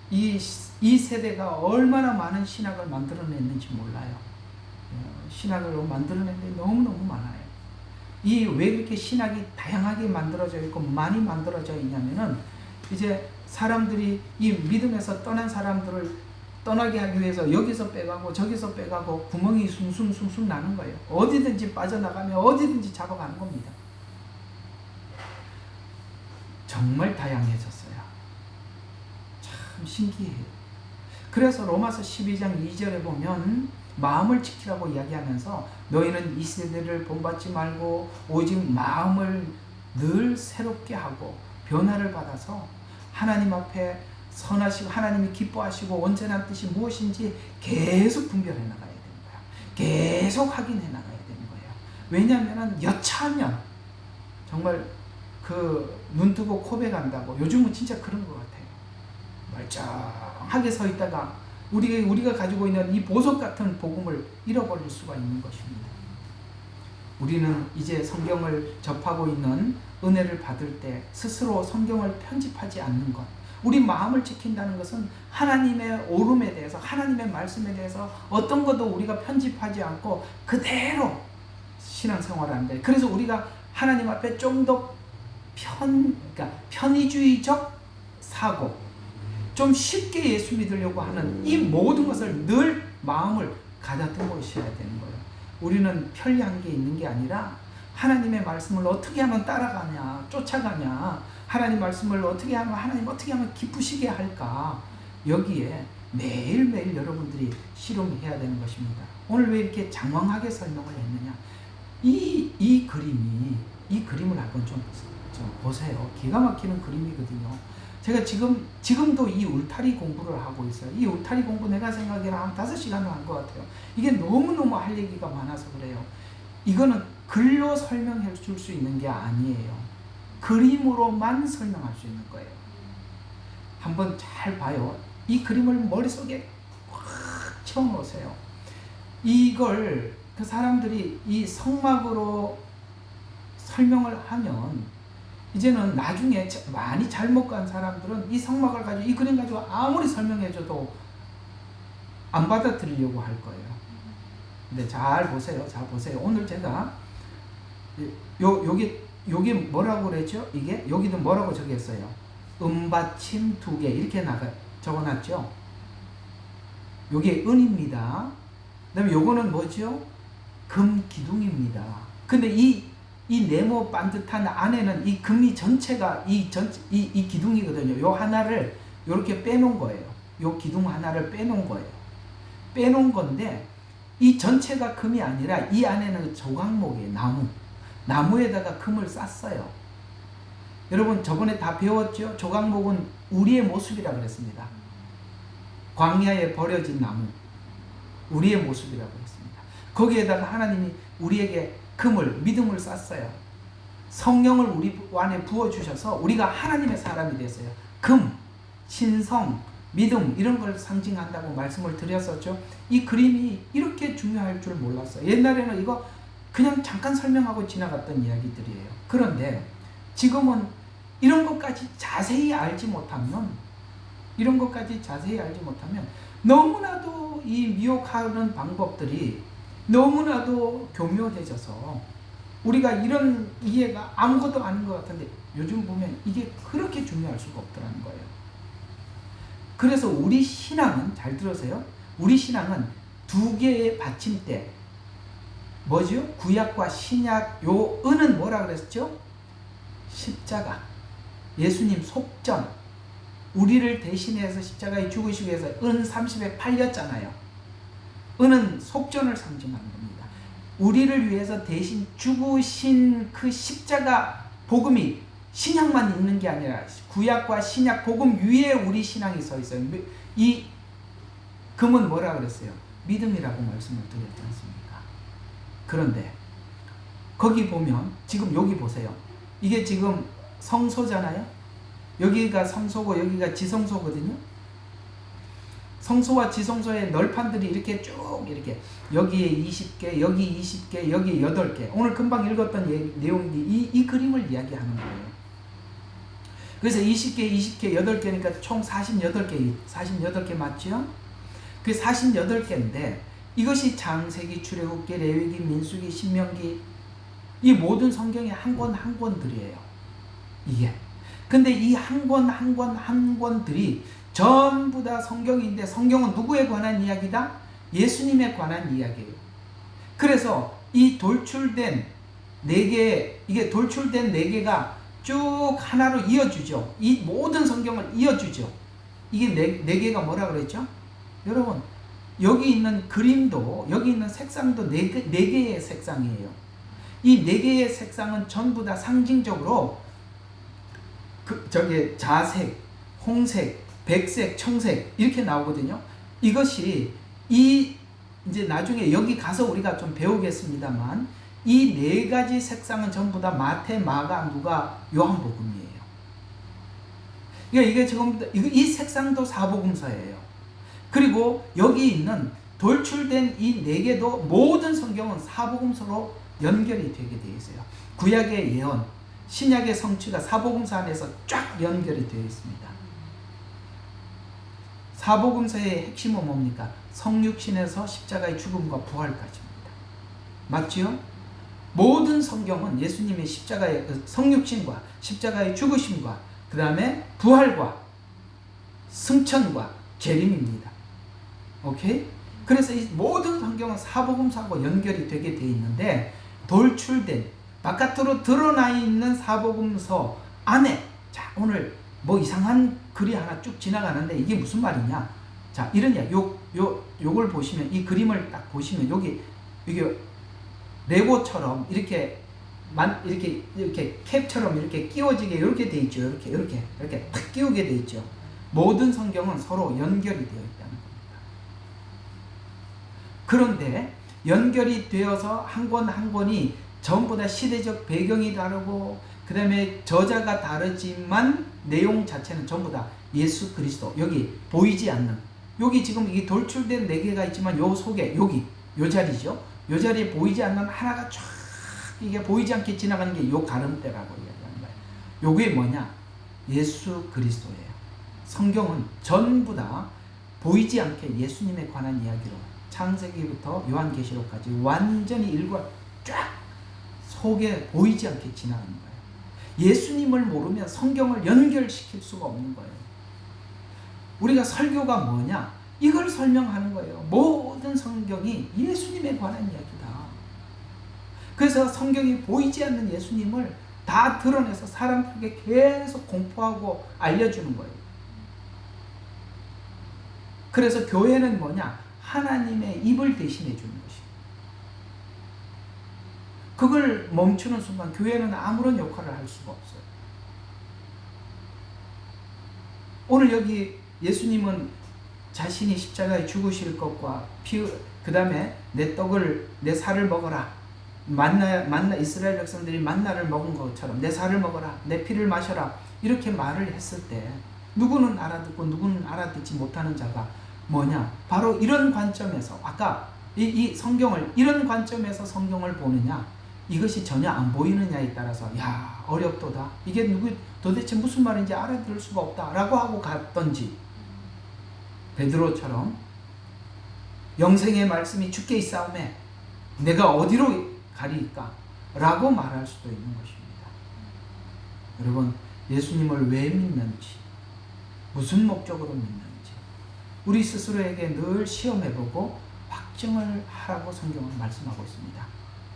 S1: 이 세대가 얼마나 많은 신학을 만들어냈는지 몰라요. 신학을 만들어냈는데 너무너무 많아요. 왜 이렇게 신학이 다양하게 만들어져 있고 많이 만들어져 있냐면은 이제 사람들이 이 믿음에서 떠난 사람들을 떠나게 하기 위해서 여기서 빼가고 저기서 빼가고 구멍이 숭숭숭숭 나는 거예요. 어디든지 빠져나가면 어디든지 잡아가는 겁니다. 정말 다양해졌어요. 참 신기해요. 그래서 로마서 12장 2절에 보면 마음을 지키라고 이야기하면서 너희는 이 세대를 본받지 말고 오직 마음을 늘 새롭게 하고 변화를 받아서 하나님 앞에 선하시고 하나님이 기뻐하시고 온전한 뜻이 무엇인지 계속 분별해 나가야 되는 거야. 계속 확인해 나가야 되는 거예요. 왜냐하면 여차하면 정말 눈 뜨고 코베 간다고 요즘은 진짜 그런 것 같아요. 멀쩡하게 서 있다가 우리가 가지고 있는 이 보석 같은 복음을 잃어버릴 수가 있는 것입니다. 우리는 이제 성경을 접하고 있는 은혜를 받을 때 스스로 성경을 편집하지 않는 것. 우리 마음을 지킨다는 것은 하나님의 오름에 대해서 하나님의 말씀에 대해서 어떤 것도 우리가 편집하지 않고 그대로 신앙생활을 하는데 그래서 우리가 하나님 앞에 좀 더 그러니까 편의주의적 사고, 좀 쉽게 예수 믿으려고 하는 이 모든 것을 늘 마음을 가다듬으셔야 되는 거예요. 우리는 편리한 게 있는 게 아니라 하나님의 말씀을 어떻게 하면 따라가냐, 쫓아가냐, 하나님 말씀을 어떻게 하면, 하나님 어떻게 하면 기쁘시게 할까, 여기에 매일매일 여러분들이 실험해야 되는 것입니다. 오늘 왜 이렇게 장황하게 설명을 했느냐, 이 그림을 한번 좀 보세요. 기가 막히는 그림이거든요. 제가 지금도 이 울타리 공부를 하고 있어요. 이 울타리 공부 내가 생각에는 한 5시간을 한 것 같아요. 이게 너무너무 할 얘기가 많아서 그래요. 이거는 글로 설명해 줄 수 있는 게 아니에요. 그림으로만 설명할 수 있는 거예요. 한번 잘 봐요. 이 그림을 머릿속에 확 채워놓으세요. 이걸 그 사람들이 이 성막으로 설명을 하면 이제는 나중에 많이 잘못 간 사람들은 이 성막을 가지고, 이 그림 가지고 아무리 설명해줘도 안 받아들이려고 할 거예요. 근데 잘 보세요. 잘 보세요. 오늘 제가 여기 뭐라고 그랬죠? 이게 여기도 뭐라고 적혔어요? 은받침 2개 이렇게 적어놨죠? 요게 은입니다. 그 다음에 요거는 뭐죠? 금 기둥입니다. 근데 이 네모 반듯한 안에는 이 금이 전체가 이 기둥이거든요. 요 하나를 요렇게 빼놓은 거예요. 요 기둥 하나를 빼놓은 거예요. 빼놓은 건데 이 전체가 금이 아니라 이 안에는 조각목이에요. 나무에다가 금을 쌌어요. 여러분 저번에 다 배웠죠? 조각목은 우리의 모습이라 그랬습니다. 광야에 버려진 나무, 우리의 모습이라고 했습니다. 거기에다가 하나님이 우리에게 믿음을 쌌어요. 성령을 우리 안에 부어주셔서 우리가 하나님의 사람이 됐어요. 금, 신성, 믿음 이런 걸 상징한다고 말씀을 드렸었죠. 이 그림이 이렇게 중요할 줄 몰랐어요. 옛날에는 이거 그냥 잠깐 설명하고 지나갔던 이야기들이에요. 그런데 지금은 이런 것까지 자세히 알지 못하면 너무나도 이 미혹하는 방법들이 너무나도 교묘해져서 우리가 이런 이해가 아무것도 아닌 것 같은데 요즘 보면 이게 그렇게 중요할 수가 없더라는 거예요. 그래서 우리 신앙은, 잘 들으세요. 우리 신앙은 2개의 받침대, 뭐죠? 구약과 신약, 요 은은 뭐라 그랬죠? 십자가, 예수님 속전, 우리를 대신해서 십자가에 죽으시기 위해서 은 30에 팔렸잖아요. 은은 속전을 상징하는 겁니다. 우리를 위해서 대신 죽으신 그 십자가 복음이 신약만 있는 게 아니라 구약과 신약 복음 위에 우리 신앙이 서 있어요. 이 금은 뭐라 그랬어요? 믿음이라고 말씀을 드렸지 않습니까? 그런데 거기 보면 지금 여기 보세요. 이게 지금 성소잖아요. 여기가 성소고 여기가 지성소거든요. 성소와 지성소의 널판들이 이렇게 쭉 이렇게 여기에 20개, 여기 20개, 여기 8개. 오늘 금방 읽었던 내용이 이 그림을 이야기하는 거예요. 그래서 20개, 8개니까 총 48개 맞죠? 그 48개인데 이것이 창세기, 출애굽기, 레위기, 민수기, 신명기, 이 모든 성경의 한 권들이에요. 이게. 근데 이 한 권들이 전부 다 성경인데 성경은 누구에 관한 이야기다? 예수님에 관한 이야기예요. 그래서 이 돌출된 4개가 쭉 하나로 이어주죠. 이 모든 성경을 이어주죠. 이게 4개가 뭐라 그랬죠? 여러분, 여기 있는 그림도, 여기 있는 색상도 4개의 색상이에요. 이 4개의 색상은 전부 다 상징적으로 자색, 홍색, 백색, 청색 이렇게 나오거든요. 이것이 이제 나중에 여기 가서 우리가 좀 배우겠습니다만 이 4가지 색상은 전부 다 마태, 마가, 누가, 요한복음이에요. 그러니까 이게 지금 이 색상도 사복음서예요. 그리고 여기 있는 돌출된 이 4개도 모든 성경은 사복음서로 연결이 되게 되어 있어요. 구약의 예언, 신약의 성취가 사복음서 안에서 쫙 연결이 되어 있습니다. 사복음서의 핵심은 뭡니까? 성육신에서 십자가의 죽음과 부활까지입니다. 맞죠? 모든 성경은 예수님의 십자가의 성육신과 십자가의 죽으심과 그 다음에 부활과 승천과 재림입니다. 오케이? 그래서 이 모든 성경은 사복음서하고 연결이 되게 되어 있는데, 돌출된 바깥으로 드러나 있는 사복음서 안에, 자, 오늘 뭐 이상한 글이 하나 쭉 지나가는데 이게 무슨 말이냐? 자, 이런 요걸 보시면, 이 그림을 딱 보시면 이게 레고처럼 이렇게 캡처럼 이렇게 끼워지게 이렇게 돼 있죠. 이렇게 탁 끼우게 돼 있죠. 모든 성경은 서로 연결이 되어 있다는 겁니다. 그런데 연결이 되어서 한 권 한 권이 전부 다 시대적 배경이 다르고 그 다음에 저자가 다르지만 내용 자체는 전부 다 예수 그리스도, 여기 보이지 않는, 여기 지금 이 돌출된 4개가 있지만 요 속에 요 자리죠. 요 자리에 보이지 않는 하나가 쫙 이게 보이지 않게 지나가는 게 요 가름대라고 이야기하는 거예요. 요게 뭐냐? 예수 그리스도예요. 성경은 전부 다 보이지 않게 예수님에 관한 이야기로 창세기부터 요한계시록까지 완전히 일과 쫙 속에 보이지 않게 지나가는 거예요. 예수님을 모르면 성경을 연결시킬 수가 없는 거예요. 우리가 설교가 뭐냐? 이걸 설명하는 거예요. 모든 성경이 예수님에 관한 이야기다. 그래서 성경이 보이지 않는 예수님을 다 드러내서 사람들에게 계속 공포하고 알려주는 거예요. 그래서 교회는 뭐냐? 하나님의 입을 대신해 주는 것입니다. 그걸 멈추는 순간 교회는 아무런 역할을 할 수가 없어요. 오늘 여기 예수님은 자신이 십자가에 죽으실 것과 그 다음에 내 살을 먹어라. 이스라엘 백성들이 만나를 먹은 것처럼 내 살을 먹어라. 내 피를 마셔라. 이렇게 말을 했을 때 누구는 알아듣고 누구는 알아듣지 못하는 자가 뭐냐? 바로 이런 관점에서, 아까 이 성경을 이런 관점에서 성경을 보느냐, 이것이 전혀 안 보이느냐에 따라서 야, 어렵도다. 이게 도대체 무슨 말인지 알아들을 수가 없다 라고 하고 갔던지, 베드로처럼 영생의 말씀이 주께 있사오매 내가 어디로 가리이까? 라고 말할 수도 있는 것입니다. 여러분, 예수님을 왜 믿는지, 무슨 목적으로 믿는지 우리 스스로에게 늘 시험해보고 확증을 하라고 성경은 말씀하고 있습니다.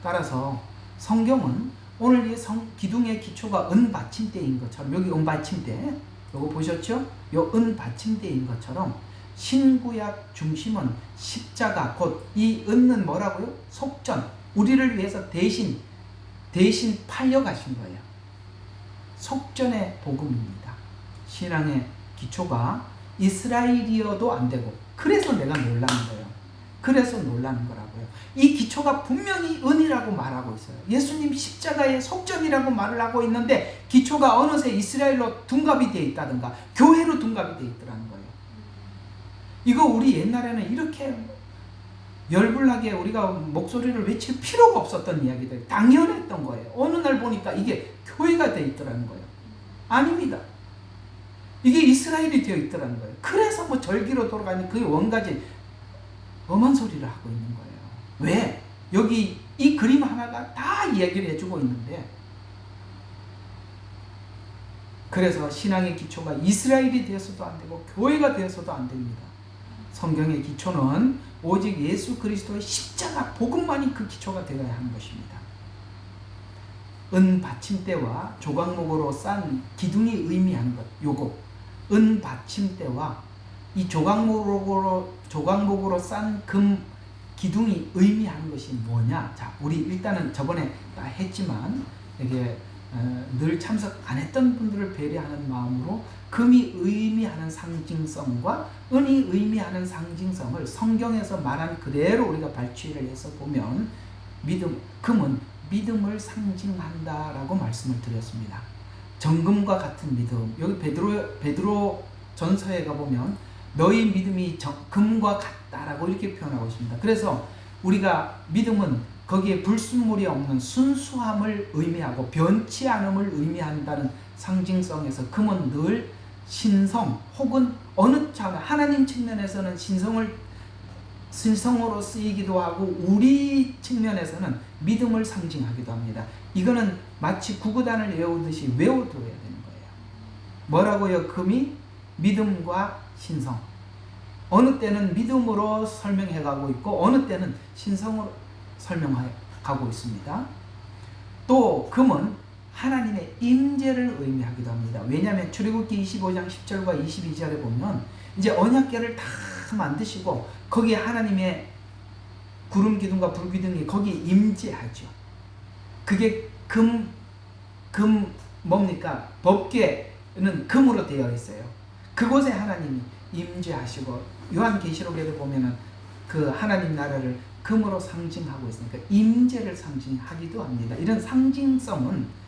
S1: 따라서 성경은 오늘 이 기둥의 기초가 은받침대인 것처럼, 여기 은받침대 요거 보셨죠? 요 은받침대인 것처럼 신구약 중심은 십자가, 곧 이 은은 뭐라고요? 속전, 우리를 위해서 대신 팔려가신 거예요. 속전의 복음입니다. 신앙의 기초가 이스라엘이어도 안 되고, 그래서 내가 놀라는 거예요. 그래서 놀라는 거라고요. 이 기초가 분명히 은이라고 말하고 있어요. 예수님 십자가의 속전이라고 말을 하고 있는데 기초가 어느새 이스라엘로 둔갑이 되어 있다든가 교회로 둔갑이 되어 있더라는 거예요. 이거 우리 옛날에는 이렇게 열불나게 우리가 목소리를 외칠 필요가 없었던 이야기들, 당연했던 거예요. 어느 날 보니까 이게 교회가 되어 있더라는 거예요. 아닙니다. 이게 이스라엘이 되어 있더라는 거예요. 그래서 뭐 절기로 돌아가는 그 원가지 엄한 소리를 하고 있는 거예요. 왜? 여기 이 그림 하나가 다 이야기를 해주고 있는데, 그래서 신앙의 기초가 이스라엘이 되어서도 안 되고 교회가 되어서도 안 됩니다. 성경의 기초는 오직 예수 그리스도의 십자가 복음만이 그 기초가 되어야 하는 것입니다. 은 받침대와 조각목으로 싼 기둥이 의미하는 것, 요거 은 받침대와 이 조각목으로 싼 금 기둥이 의미하는 것이 뭐냐? 자, 우리 일단은 저번에 다 했지만 이게 늘 참석 안 했던 분들을 배려하는 마음으로 금이 의미하는 상징성과 은이 의미하는 상징성을 성경에서 말한 그대로 우리가 발췌를 해서 보면 금은 믿음을 상징한다라고 말씀을 드렸습니다. 정금과 같은 믿음. 여기 베드로 전서에 가보면 너희 믿음이 금과 같다라고 이렇게 표현하고 있습니다. 그래서 우리가 믿음은 거기에 불순물이 없는 순수함을 의미하고 변치 않음을 의미한다는 상징성에서 금은 늘 신성 혹은 어느 차원 하나님 측면에서는 신성을 신성으로 쓰이기도 하고 우리 측면에서는 믿음을 상징하기도 합니다. 이거는 마치 구구단을 외우듯이 외워둬야 되는 거예요. 뭐라고요? 금이 믿음과 신성. 어느 때는 믿음으로 설명해가고 있고 어느 때는 신성으로 설명하고 있습니다. 또 금은 하나님의 임재를 의미하기도 합니다. 왜냐하면 출애굽기 25장 10절과 22절에 보면 이제 언약궤를 다 만드시고 거기에 하나님의 구름 기둥과 불 기둥이 거기에 임재하죠. 그게 뭡니까? 법궤는 금으로 되어 있어요. 그곳에 하나님이 임재하시고 요한계시록에도 보면은 그 하나님 나라를 금으로 상징하고 있으니까 임재를 상징하기도 합니다. 이런 상징성은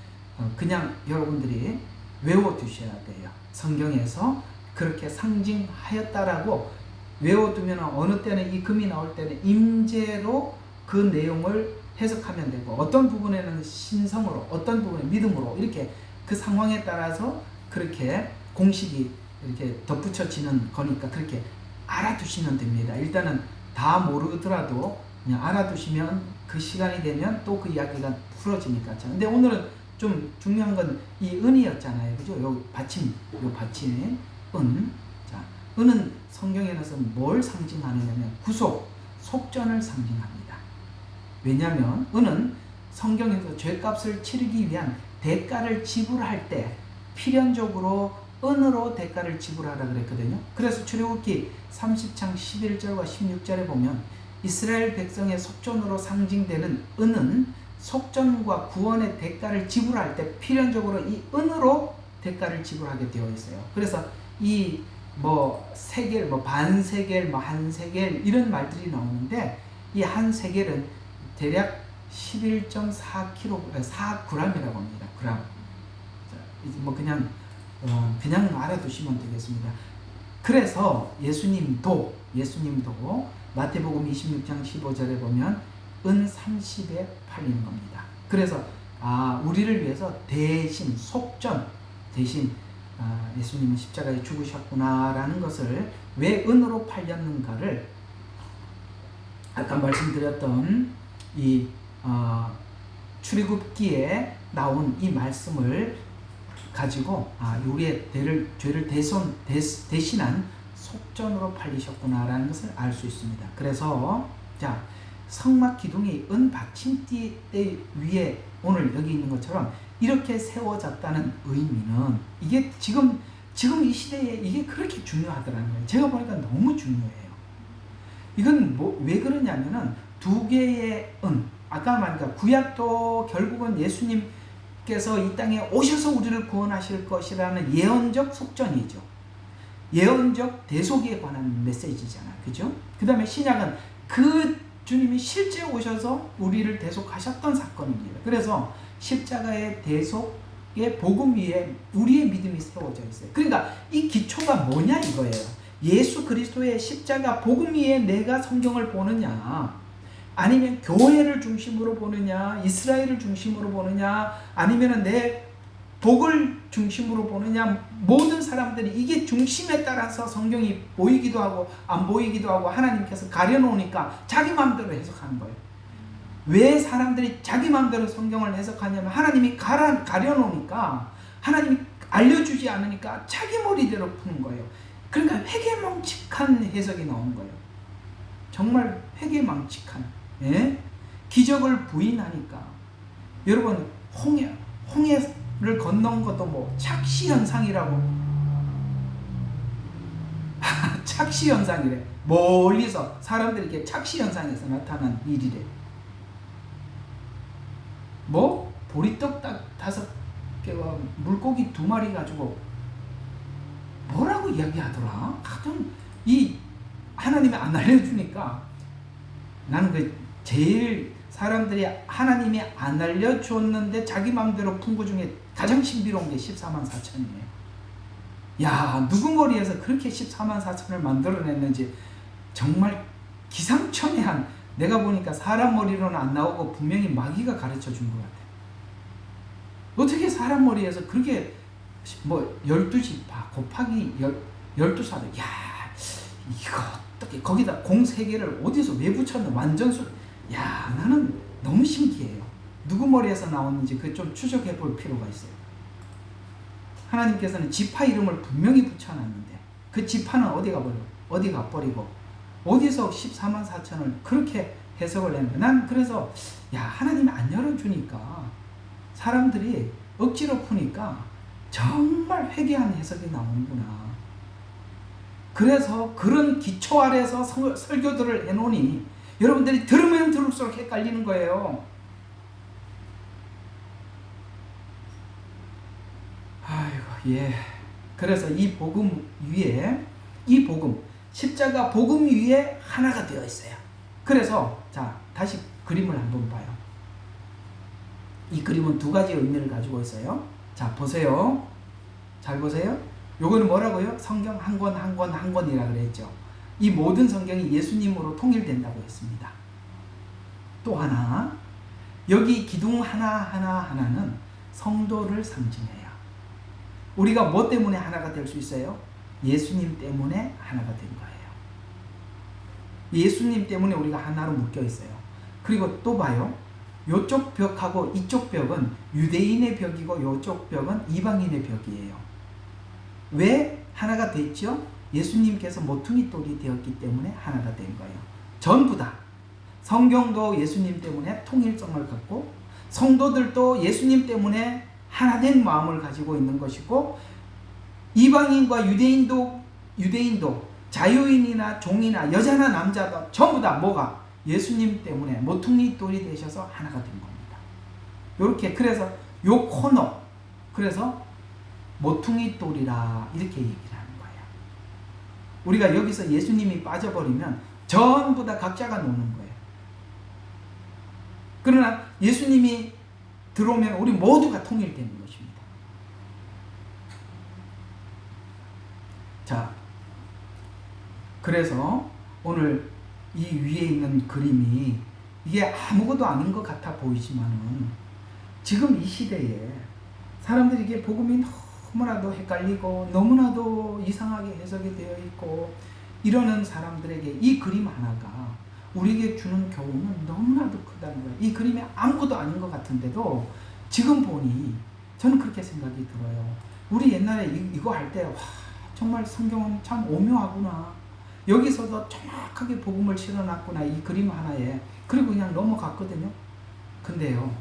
S1: 그냥 여러분들이 외워두셔야 돼요. 성경에서 그렇게 상징하였다라고 외워두면 어느 때는 이 금이 나올 때는 임재로 그 내용을 해석하면 되고 어떤 부분에는 신성으로 어떤 부분에 믿음으로 이렇게 그 상황에 따라서 그렇게 공식이 이렇게 덧붙여지는 거니까 그렇게 알아두시면 됩니다. 일단은 다 모르더라도 그냥 알아두시면 그 시간이 되면 또 그 이야기가 풀어지니까. 근데 오늘은 좀 중요한 건 이 은이었잖아요. 그죠? 요 받침, 은. 자, 은은 성경에서 뭘 상징하느냐면 구속, 속전을 상징합니다. 왜냐하면 은은 성경에서 죄값을 치르기 위한 대가를 지불할 때 필연적으로 은으로 대가를 지불하라 그랬거든요. 그래서 출애굽기 30장 11절과 16절에 보면 이스라엘 백성의 속전으로 상징되는 은은 속전과 구원의 대가를 지불할 때 필연적으로 이 은으로 대가를 지불하게 되어 있어요. 그래서 이 세겔, 반세겔, 한 세겔 이런 말들이 나오는데 이 한 세겔은 대략 11.4kg, 4g이라고 합니다. 그램. 그냥 알아두시면 되겠습니다. 그래서 예수님도 마태복음 26장 15절에 보면 은 30에 팔리는 겁니다. 그래서 우리를 위해서 대신 속전 대신 예수님은 십자가에 죽으셨구나라는 것을 왜 은으로 팔렸는가를 아까 말씀드렸던 이 출애굽기에 나온 이 말씀을 가지고 우리의 죄를 대신한 속전으로 팔리셨구나라는 것을 알 수 있습니다. 그래서 성막 기둥이 은 받침대 위에 오늘 여기 있는 것처럼 이렇게 세워졌다는 의미는 이게 지금 이 시대에 이게 그렇게 중요하더라는 거예요. 제가 보니까 너무 중요해요. 이건 왜 그러냐면은 두 개의 은, 아까 말한 구약도 결국은 예수님께서 이 땅에 오셔서 우리를 구원하실 것이라는 예언적 속전이죠. 예언적 대속에 관한 메시지잖아요. 그죠? 그 다음에 신약은 그 주님이 실제 오셔서 우리를 대속하셨던 사건입니다. 그래서 십자가의 대속의 복음 위에 우리의 믿음이 세워져 있어요. 그러니까 이 기초가 뭐냐 이거예요. 예수 그리스도의 십자가 복음 위에 내가 성경을 보느냐, 아니면 교회를 중심으로 보느냐, 이스라엘을 중심으로 보느냐, 아니면 내 복을 중심으로 보느냐, 모든 사람들이 이게 중심에 따라서 성경이 보이기도 하고 안 보이기도 하고 하나님께서 가려놓으니까 자기 마음대로 해석하는 거예요. 왜 사람들이 자기 마음대로 성경을 해석하냐면 하나님이 가려놓으니까, 하나님이 알려주지 않으니까 자기 머리대로 푸는 거예요. 그러니까 회개망측한 해석이 나오는 거예요. 정말 회개망측한. 기적을 부인하니까. 여러분 홍해를 건넌 것도 착시현상이라고. 착시현상이래. 멀리서 사람들이 이렇게 착시현상에서 나타난 일이래. 보리떡 5개와 물고기 2마리 가지고 뭐라고 이야기하더라? 하여튼 이 하나님이 안 알려주니까 나는 제일 사람들이 하나님이 안 알려줬는데 자기 마음대로 푼 것 중에 가장 신비로운 게 14만 4천이에요. 야, 누구 머리에서 그렇게 14만 4천을 만들어냈는지 정말 기상천외한, 내가 보니까 사람 머리로는 안 나오고 분명히 마귀가 가르쳐 준 것 같아요. 어떻게 사람 머리에서 그렇게 12집 곱하기 12사도, 야, 이거 어떻게 거기다 공 3개를 어디서 왜 붙였나 완전 야 나는 너무 신기해요. 누구 머리에서 나왔는지 그 좀 추적해 볼 필요가 있어요. 하나님께서는 지파 이름을 분명히 붙여놨는데 그 지파는 어디 가버리고 어디서 14만 4천을 그렇게 해석을 했는데 난 그래서 야 하나님이 안 열어주니까 사람들이 억지로 푸니까 정말 회개한 해석이 나오는구나. 그래서 그런 기초 아래서 설교들을 해놓으니 여러분들이 들으면 들을수록 헷갈리는 거예요. 아이고, 예. 그래서 이 복음 위에, 이 복음, 십자가 복음 위에 하나가 되어 있어요. 그래서, 자, 다시 그림을 한번 봐요. 이 그림은 2가지 의미를 가지고 있어요. 자, 보세요. 잘 보세요. 요거는 뭐라고요? 성경 한 권, 한 권, 한 권이라 그랬죠. 이 모든 성경이 예수님으로 통일된다고 했습니다. 또 하나, 여기 기둥 하나는 성도를 상징해요. 우리가 뭐 때문에 하나가 될 수 있어요? 예수님 때문에 하나가 된 거예요. 예수님 때문에 우리가 하나로 묶여 있어요. 그리고 또 봐요. 요쪽 벽하고 이쪽 벽은 유대인의 벽이고 요쪽 벽은 이방인의 벽이에요. 왜 하나가 됐죠? 예수님께서 모퉁이 돌이 되었기 때문에 하나가 된 거예요. 전부 다. 성경도 예수님 때문에 통일성을 갖고 성도들도 예수님 때문에 하나된 마음을 가지고 있는 것이고 이방인과 유대인도 자유인이나 종이나 여자나 남자도 전부 다 뭐가? 예수님 때문에 모퉁이 돌이 되셔서 하나가 된 겁니다. 이렇게 그래서 요 코너 그래서 모퉁이 돌이라 이렇게 얘기를 하는 거예요. 우리가 여기서 예수님이 빠져버리면 전부 다 각자가 노는 거예요. 그러나 예수님이 들어오면 우리 모두가 통일되는 것입니다. 자, 그래서 오늘 이 위에 있는 그림이 이게 아무것도 아닌 것 같아 보이지만은 지금 이 시대에 사람들이 이게 복음이 너무나도 헷갈리고 너무나도 이상하게 해석이 되어 있고 이러는 사람들에게 이 그림 하나가 우리에게 주는 교훈은 너무나도 크다는 거예요. 이 그림이 아무것도 아닌 것 같은데도 지금 보니 저는 그렇게 생각이 들어요. 우리 옛날에 이거 할 때 와 정말 성경은 참 오묘하구나. 여기서도 정확하게 복음을 실어놨구나. 이 그림 하나에. 그리고 그냥 넘어갔거든요. 근데요.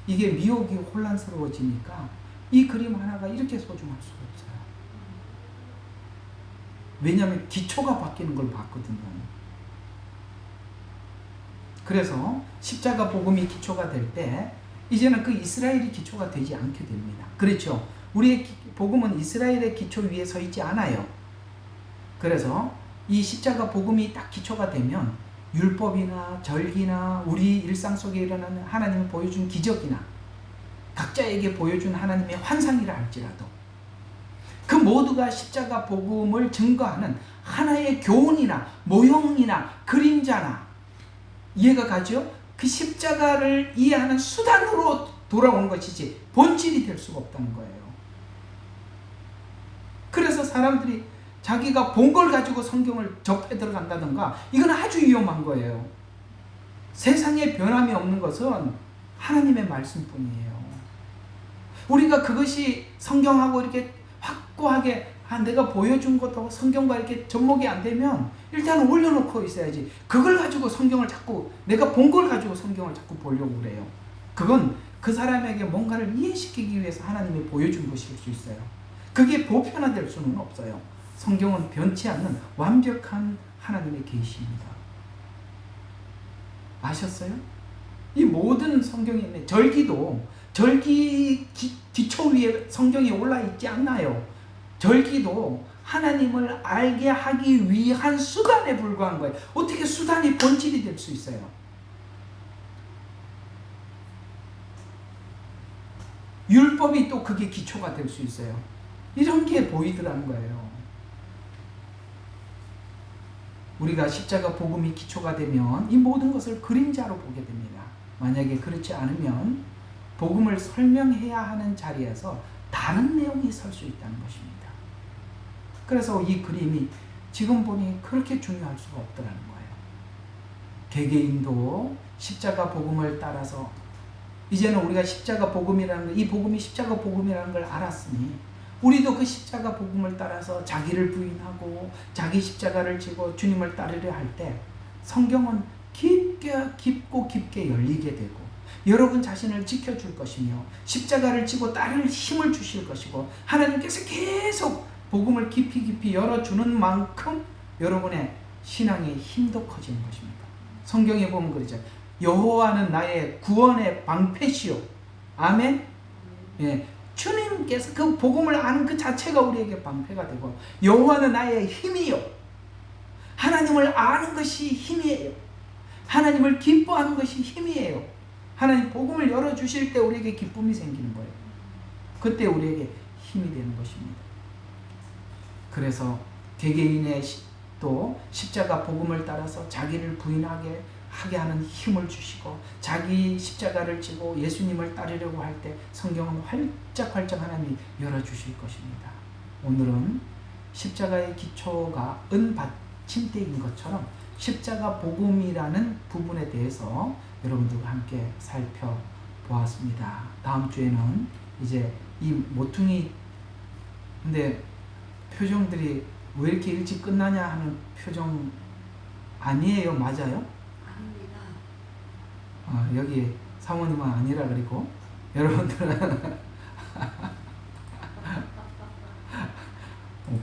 S1: 이게 미혹이 혼란스러워지니까 이 그림 하나가 이렇게 소중할 수가 없어요. 왜냐하면 기초가 바뀌는 걸 봤거든요. 그래서 십자가 복음이 기초가 될 때 이제는 그 이스라엘이 기초가 되지 않게 됩니다. 그렇죠. 우리의 복음은 이스라엘의 기초 위에 서 있지 않아요. 그래서 이 십자가 복음이 딱 기초가 되면 율법이나 절기나 우리 일상 속에 일어나는 하나님이 보여준 기적이나 각자에게 보여준 하나님의 환상이라 할지라도 그 모두가 십자가 복음을 증거하는 하나의 교훈이나 모형이나 그림자나 이해가 가죠? 그 십자가를 이해하는 수단으로 돌아오는 것이지 본질이 될 수가 없다는 거예요. 그래서 사람들이 자기가 본 걸 가지고 성경을 접해 들어간다든가 이건 아주 위험한 거예요. 세상에 변함이 없는 것은 하나님의 말씀뿐이에요. 우리가 그것이 성경하고 이렇게 확고하게 내가 보여준 것하고 성경과 이렇게 접목이 안 되면 일단 올려놓고 있어야지. 그걸 가지고 성경을 자꾸 내가 본 걸 가지고 성경을 자꾸 보려고 그래요. 그건 그 사람에게 뭔가를 이해시키기 위해서 하나님이 보여준 것일 수 있어요. 그게 보편화될 수는 없어요. 성경은 변치 않는 완벽한 하나님의 계시입니다. 아셨어요? 이 모든 성경에 있는 절기도 절기 기초 위에 성경이 올라 있지 않나요? 절기도 하나님을 알게 하기 위한 수단에 불과한 거예요. 어떻게 수단이 본질이 될 수 있어요? 율법이 또 그게 기초가 될 수 있어요. 이런 게 보이더라는 거예요. 우리가 십자가 복음이 기초가 되면 이 모든 것을 그림자로 보게 됩니다. 만약에 그렇지 않으면 복음을 설명해야 하는 자리에서 다른 내용이 설 수 있다는 것입니다. 그래서 이 그림이 지금 보니 그렇게 중요할 수가 없더라는 거예요. 개개인도 십자가 복음을 따라서 이제는 우리가 십자가 복음이라는 거, 이 복음이 십자가 복음이라는 걸 알았으니 우리도 그 십자가 복음을 따라서 자기를 부인하고 자기 십자가를 지고 주님을 따르려 할 때 성경은 깊고 깊게 열리게 되고 여러분 자신을 지켜줄 것이며 십자가를 지고 따를 힘을 주실 것이고 하나님께서 계속 복음을 깊이 열어주는 만큼 여러분의 신앙의 힘도 커지는 것입니다. 성경에 보면 그러죠. 여호와는 나의 구원의 방패시오. 아멘. 예, 주님께서 그 복음을 아는 그 자체가 우리에게 방패가 되고 여호와는 나의 힘이요. 하나님을 아는 것이 힘이에요. 하나님을 기뻐하는 것이 힘이에요. 하나님 복음을 열어주실 때 우리에게 기쁨이 생기는 거예요. 그때 우리에게 힘이 되는 것입니다. 그래서 개개인의 또 십자가 복음을 따라서 자기를 부인하게 하는 힘을 주시고 자기 십자가를 지고 예수님을 따르려고 할 때 성경은 활짝 하나님이 열어주실 것입니다. 오늘은 십자가의 기초가 은받침대인 것처럼 십자가 복음이라는 부분에 대해서 여러분들과 함께 살펴보았습니다. 다음 주에는 이제 이 모퉁이 근데 표정들이 왜 이렇게 일찍 끝나냐 하는 표정 아니에요? 맞아요?
S2: 아닙니다.
S1: 여기 사모님은 아니라 그리고 여러분들은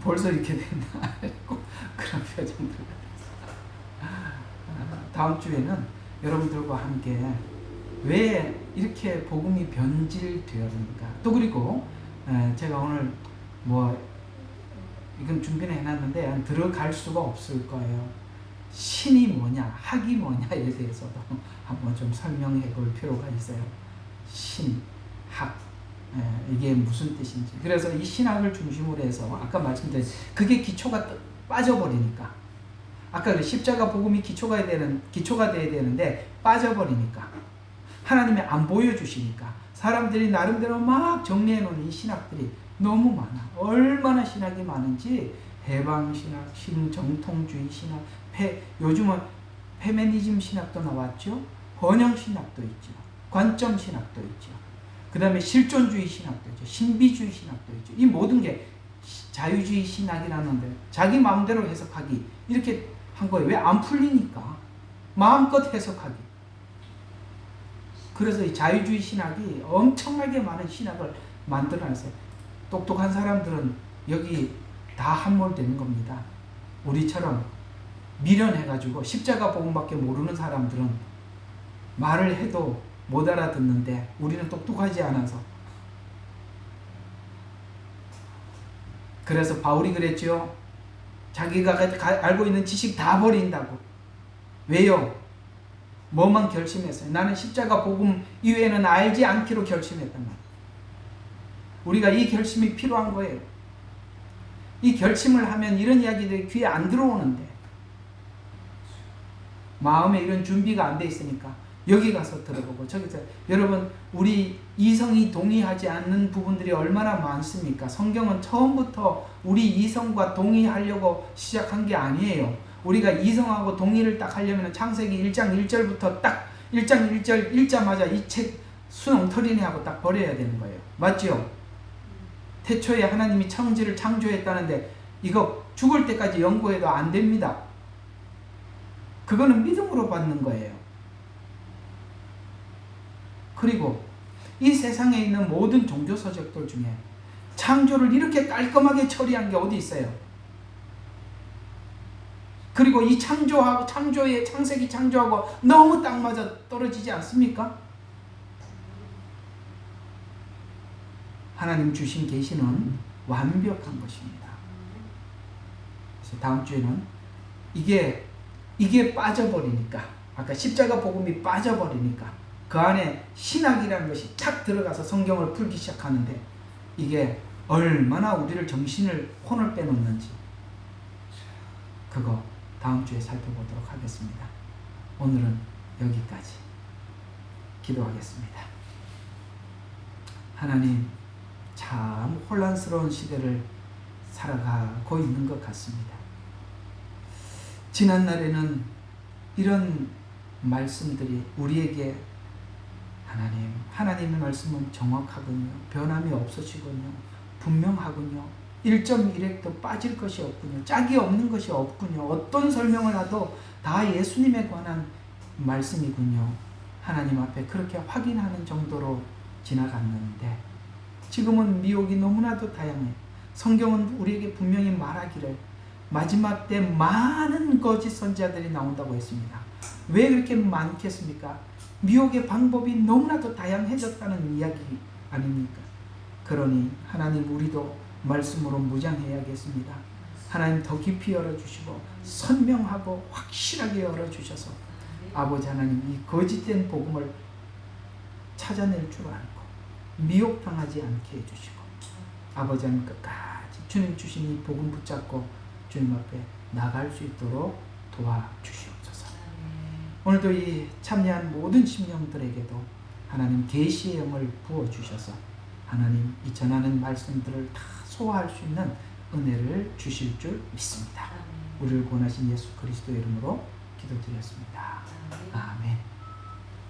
S1: 벌써 이렇게 됐나 그런 표정들. 다음 주에는 여러분들과 함께 왜 이렇게 복음이 변질되었는가 또 그리고 제가 오늘 이건 준비는 해놨는데 들어갈 수가 없을 거예요. 신이 뭐냐, 학이 뭐냐에 대해서도 한번 좀 설명해 볼 필요가 있어요. 신, 학, 이게 무슨 뜻인지. 그래서 이 신학을 중심으로 해서 아까 말씀드린 그게 기초가 빠져버리니까 아까 그 십자가 복음이 기초가 돼야 되는데 빠져버리니까 하나님이 안 보여주시니까 사람들이 나름대로 막 정리해 놓은 이 신학들이 너무 많아. 얼마나 신학이 많은지 해방신학, 신정통주의 신학, 요즘은 페미니즘 신학도 나왔죠. 번영신학도 있죠. 관점신학도 있죠. 그 다음에 실존주의 신학도 있죠. 신비주의 신학도 있죠. 이 모든 게 자유주의 신학이라는데 자기 마음대로 해석하기 이렇게 한 거예요. 왜 안 풀리니까 마음껏 해석하기. 그래서 이 자유주의 신학이 엄청나게 많은 신학을 만들어놨어요. 똑똑한 사람들은 여기 다 함몰되는 겁니다. 우리처럼 미련해가지고 십자가 복음밖에 모르는 사람들은 말을 해도 못 알아듣는데 우리는 똑똑하지 않아서. 그래서 바울이 그랬죠. 자기가 알고 있는 지식 다 버린다고. 왜요? 뭐만 결심했어요? 나는 십자가 복음 이외에는 알지 않기로 결심했단 말이에요. 우리가 이 결심이 필요한 거예요. 이 결심을 하면 이런 이야기들이 귀에 안 들어오는데 마음에 이런 준비가 안 돼 있으니까 여기 가서 들어보고 저기서 여러분 우리 이성이 동의하지 않는 부분들이 얼마나 많습니까? 성경은 처음부터 우리 이성과 동의하려고 시작한 게 아니에요. 우리가 이성하고 동의를 딱 하려면 창세기 1장 1절부터 딱 1장 1절 읽자마자 이 책 수렁터리네 하고 딱 버려야 되는 거예요. 맞죠? 태초에 하나님이 천지를 창조했다는데 이거 죽을 때까지 연구해도 안 됩니다. 그거는 믿음으로 받는 거예요. 그리고 이 세상에 있는 모든 종교서적들 중에 창조를 이렇게 깔끔하게 처리한 게 어디 있어요? 그리고 이 창세기 창조하고 너무 딱 맞아 떨어지지 않습니까? 하나님 주신 계시는 완벽한 것입니다. 그래서 다음 주에는 이게 빠져버리니까 아까 십자가 복음이 빠져버리니까 그 안에 신학이라는 것이 탁 들어가서 성경을 풀기 시작하는데 이게 얼마나 우리를 혼을 빼놓는지 그거 다음 주에 살펴보도록 하겠습니다. 오늘은 여기까지 기도하겠습니다. 하나님 참 혼란스러운 시대를 살아가고 있는 것 같습니다. 지난날에는 이런 말씀들이 우리에게 하나님의 말씀은 정확하군요. 변함이 없으시군요. 분명하군요. 1.1핵도 빠질 것이 없군요. 짝이 없는 것이 없군요. 어떤 설명을 하도 다 예수님에 관한 말씀이군요. 하나님 앞에 그렇게 확인하는 정도로 지나갔는데 지금은 미혹이 너무나도 다양해. 성경은 우리에게 분명히 말하기를 마지막 때 많은 거짓 선지자들이 나온다고 했습니다. 왜 그렇게 많겠습니까? 미혹의 방법이 너무나도 다양해졌다는 이야기 아닙니까? 그러니 하나님 우리도 말씀으로 무장해야겠습니다. 하나님 더 깊이 열어주시고 선명하고 확실하게 열어주셔서 아버지 하나님 이 거짓된 복음을 찾아낼 줄 알고 미혹당하지 않게 해주시고 아버지 하나님 끝까지 주님 주신 이 복음 붙잡고 주님 앞에 나갈 수 있도록 도와주시옵소서. 오늘도 이 참여한 모든 심령들에게도 하나님 계시의 영을 부어주셔서 하나님 이 전하는 말씀들을 다 소화할 수 있는 은혜를 주실 줄 믿습니다. 우리를 구원하신 예수 그리스도의 이름으로 기도드렸습니다.